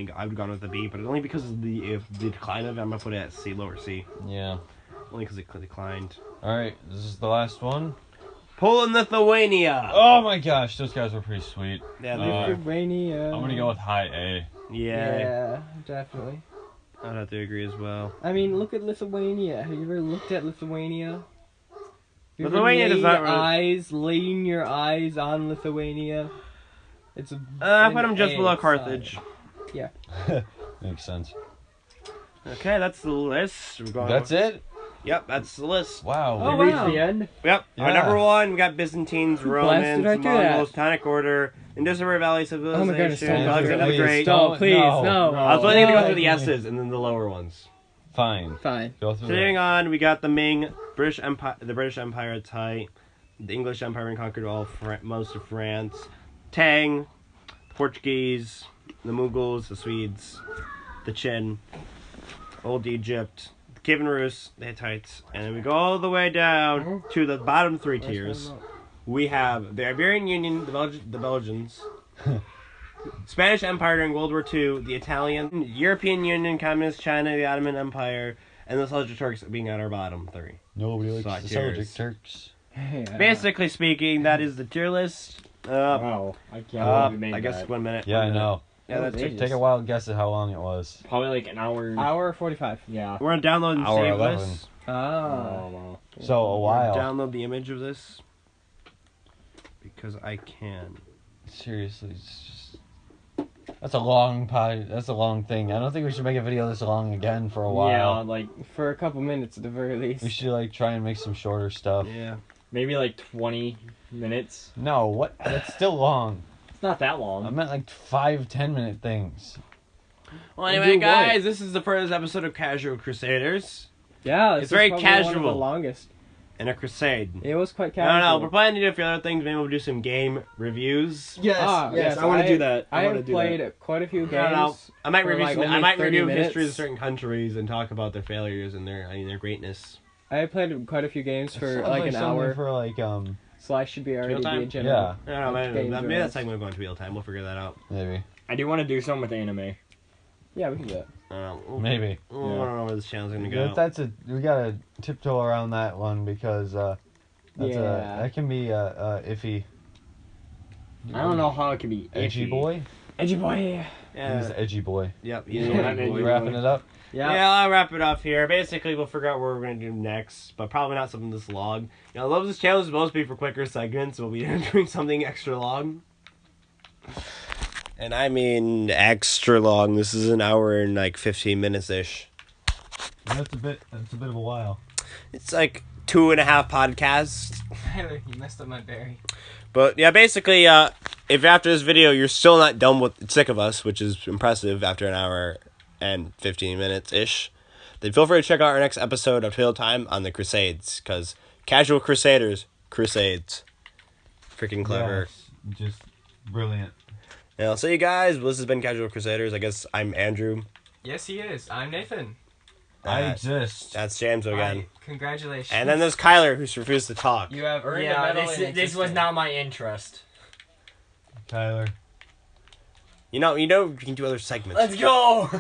with the B, but only because of the decline of it, I'm gonna put it at C, lower C. Yeah. Only because it declined. All right, this is the last one. Poland, Lithuania. Oh my gosh, those guys were pretty sweet. Yeah, Lithuania. I'm gonna go with high A. yeah, Definitely. I'd have to agree as well. I mean, look at Lithuania. Have you ever looked at Lithuania? Lithuania does not really- laying your eyes on Lithuania. It's a. I put them just below Carthage. Makes sense. Okay, that's the list. We're going. That's it? Yep, that's the list. Wow. Oh, we wow. reached the end. Yep. Our Yeah. number one, we got Byzantines, Romans, blasted right through that. Mongols, Tonic Order, Indus River Valley Oh my goodness, Civilization. don't. Bugs are great. Don't, please, no. I was only going to go through the No. S's and then the lower ones. Fine. Fine. Go through Continuing that. on, we got the Ming, British Empire, the British Empire at height, the English Empire and conquered most of France, Tang, Portuguese, the Mughals, the Swedes, the Qin, Old Egypt, the Kievan Rus, the Hittites, and then we go all the way down to the bottom three tiers. We have the Iberian Union, the Belgians, Spanish Empire during World War II, the Italian, European Union, Communist China, the Ottoman Empire, and the Seljuk Turks being at our bottom three. Nobody likes Slot the tiers. Seljuk Turks. Yeah. Basically speaking, that is the tier list. Wow, I can't believe we made I guess that. 1 minute. Yeah, 1 I minute. know. Yeah, that's Ages. it. Take a wild guess at how long it was. Probably like an hour. Hour 45. Yeah. We're gonna download and Hour save 11. this. Oh. wow. So a We're while. gonna download the image of this because I can. Seriously, it's just that's a long pod. That's a long thing. I don't think we should make a video this long again for a while. Yeah, like For a couple minutes at the very least. We should like try and make some shorter stuff. Yeah. maybe like 20 minutes. No, what? That's still long. It's not that long. I meant like 5-10 minute things. Well, We'll anyway, do guys, what? this is the first episode of Casual Crusaders Yeah, this It's very is probably one of casual. the longest. and a crusade. It was quite I casual. don't know. We're planning to do a few other things. Maybe we'll do some game reviews. Yes, Yes, I want to do that. I wanna have do played that. quite a few I don't know. games. I might for, review. like, Some, I only might 30 review minutes. histories of certain countries and talk about their failures and their greatness. I have played quite a few games for Sounds like an something hour. For like So I should be already Real time? be in general. yeah, I don't know. Games Maybe are that's nice. like we're going to real time. We'll figure that out. maybe, I do want to do some with anime. Yeah, we can do it. maybe. I don't know where this channel's gonna go. We gotta tiptoe around that one because that's Yeah. that can be iffy. I don't know how it can be Edgy iffy. boy. Edgy boy. He's Yeah. edgy boy. Yep. Yeah, Yeah. I'm edgy You boy. wrapping it up? Yeah. Yeah, I'll wrap it up here. Basically, we'll figure out what we're going to do next, but probably not something this long. You know, I love this channel is supposed to be for quicker segments. We'll be doing something extra long. And I mean extra long. This is an hour and like 15 minutes-ish. That's a bit of a while. It's like 2.5 podcasts. Tyler, you messed up my berry. But yeah, basically, if after this video you're still not done with sick of us, which is impressive after an hour and 15 minutes-ish, then feel free to check out our next episode of Tweedle Time on the Crusades, because Casual Crusaders, Crusades. Freaking clever. Yes, just brilliant. And I'll see you guys. Well, this has been Casual Crusaders. I guess I'm Andrew. Yes, he is. I'm Nathan. I Uh, exist. That's James again. Congratulations. And then there's Kyler, who's refused to talk. you have earned a Yeah, medal this, in this was existence. not my interest. Tyler. You know, you can do other segments. Let's go!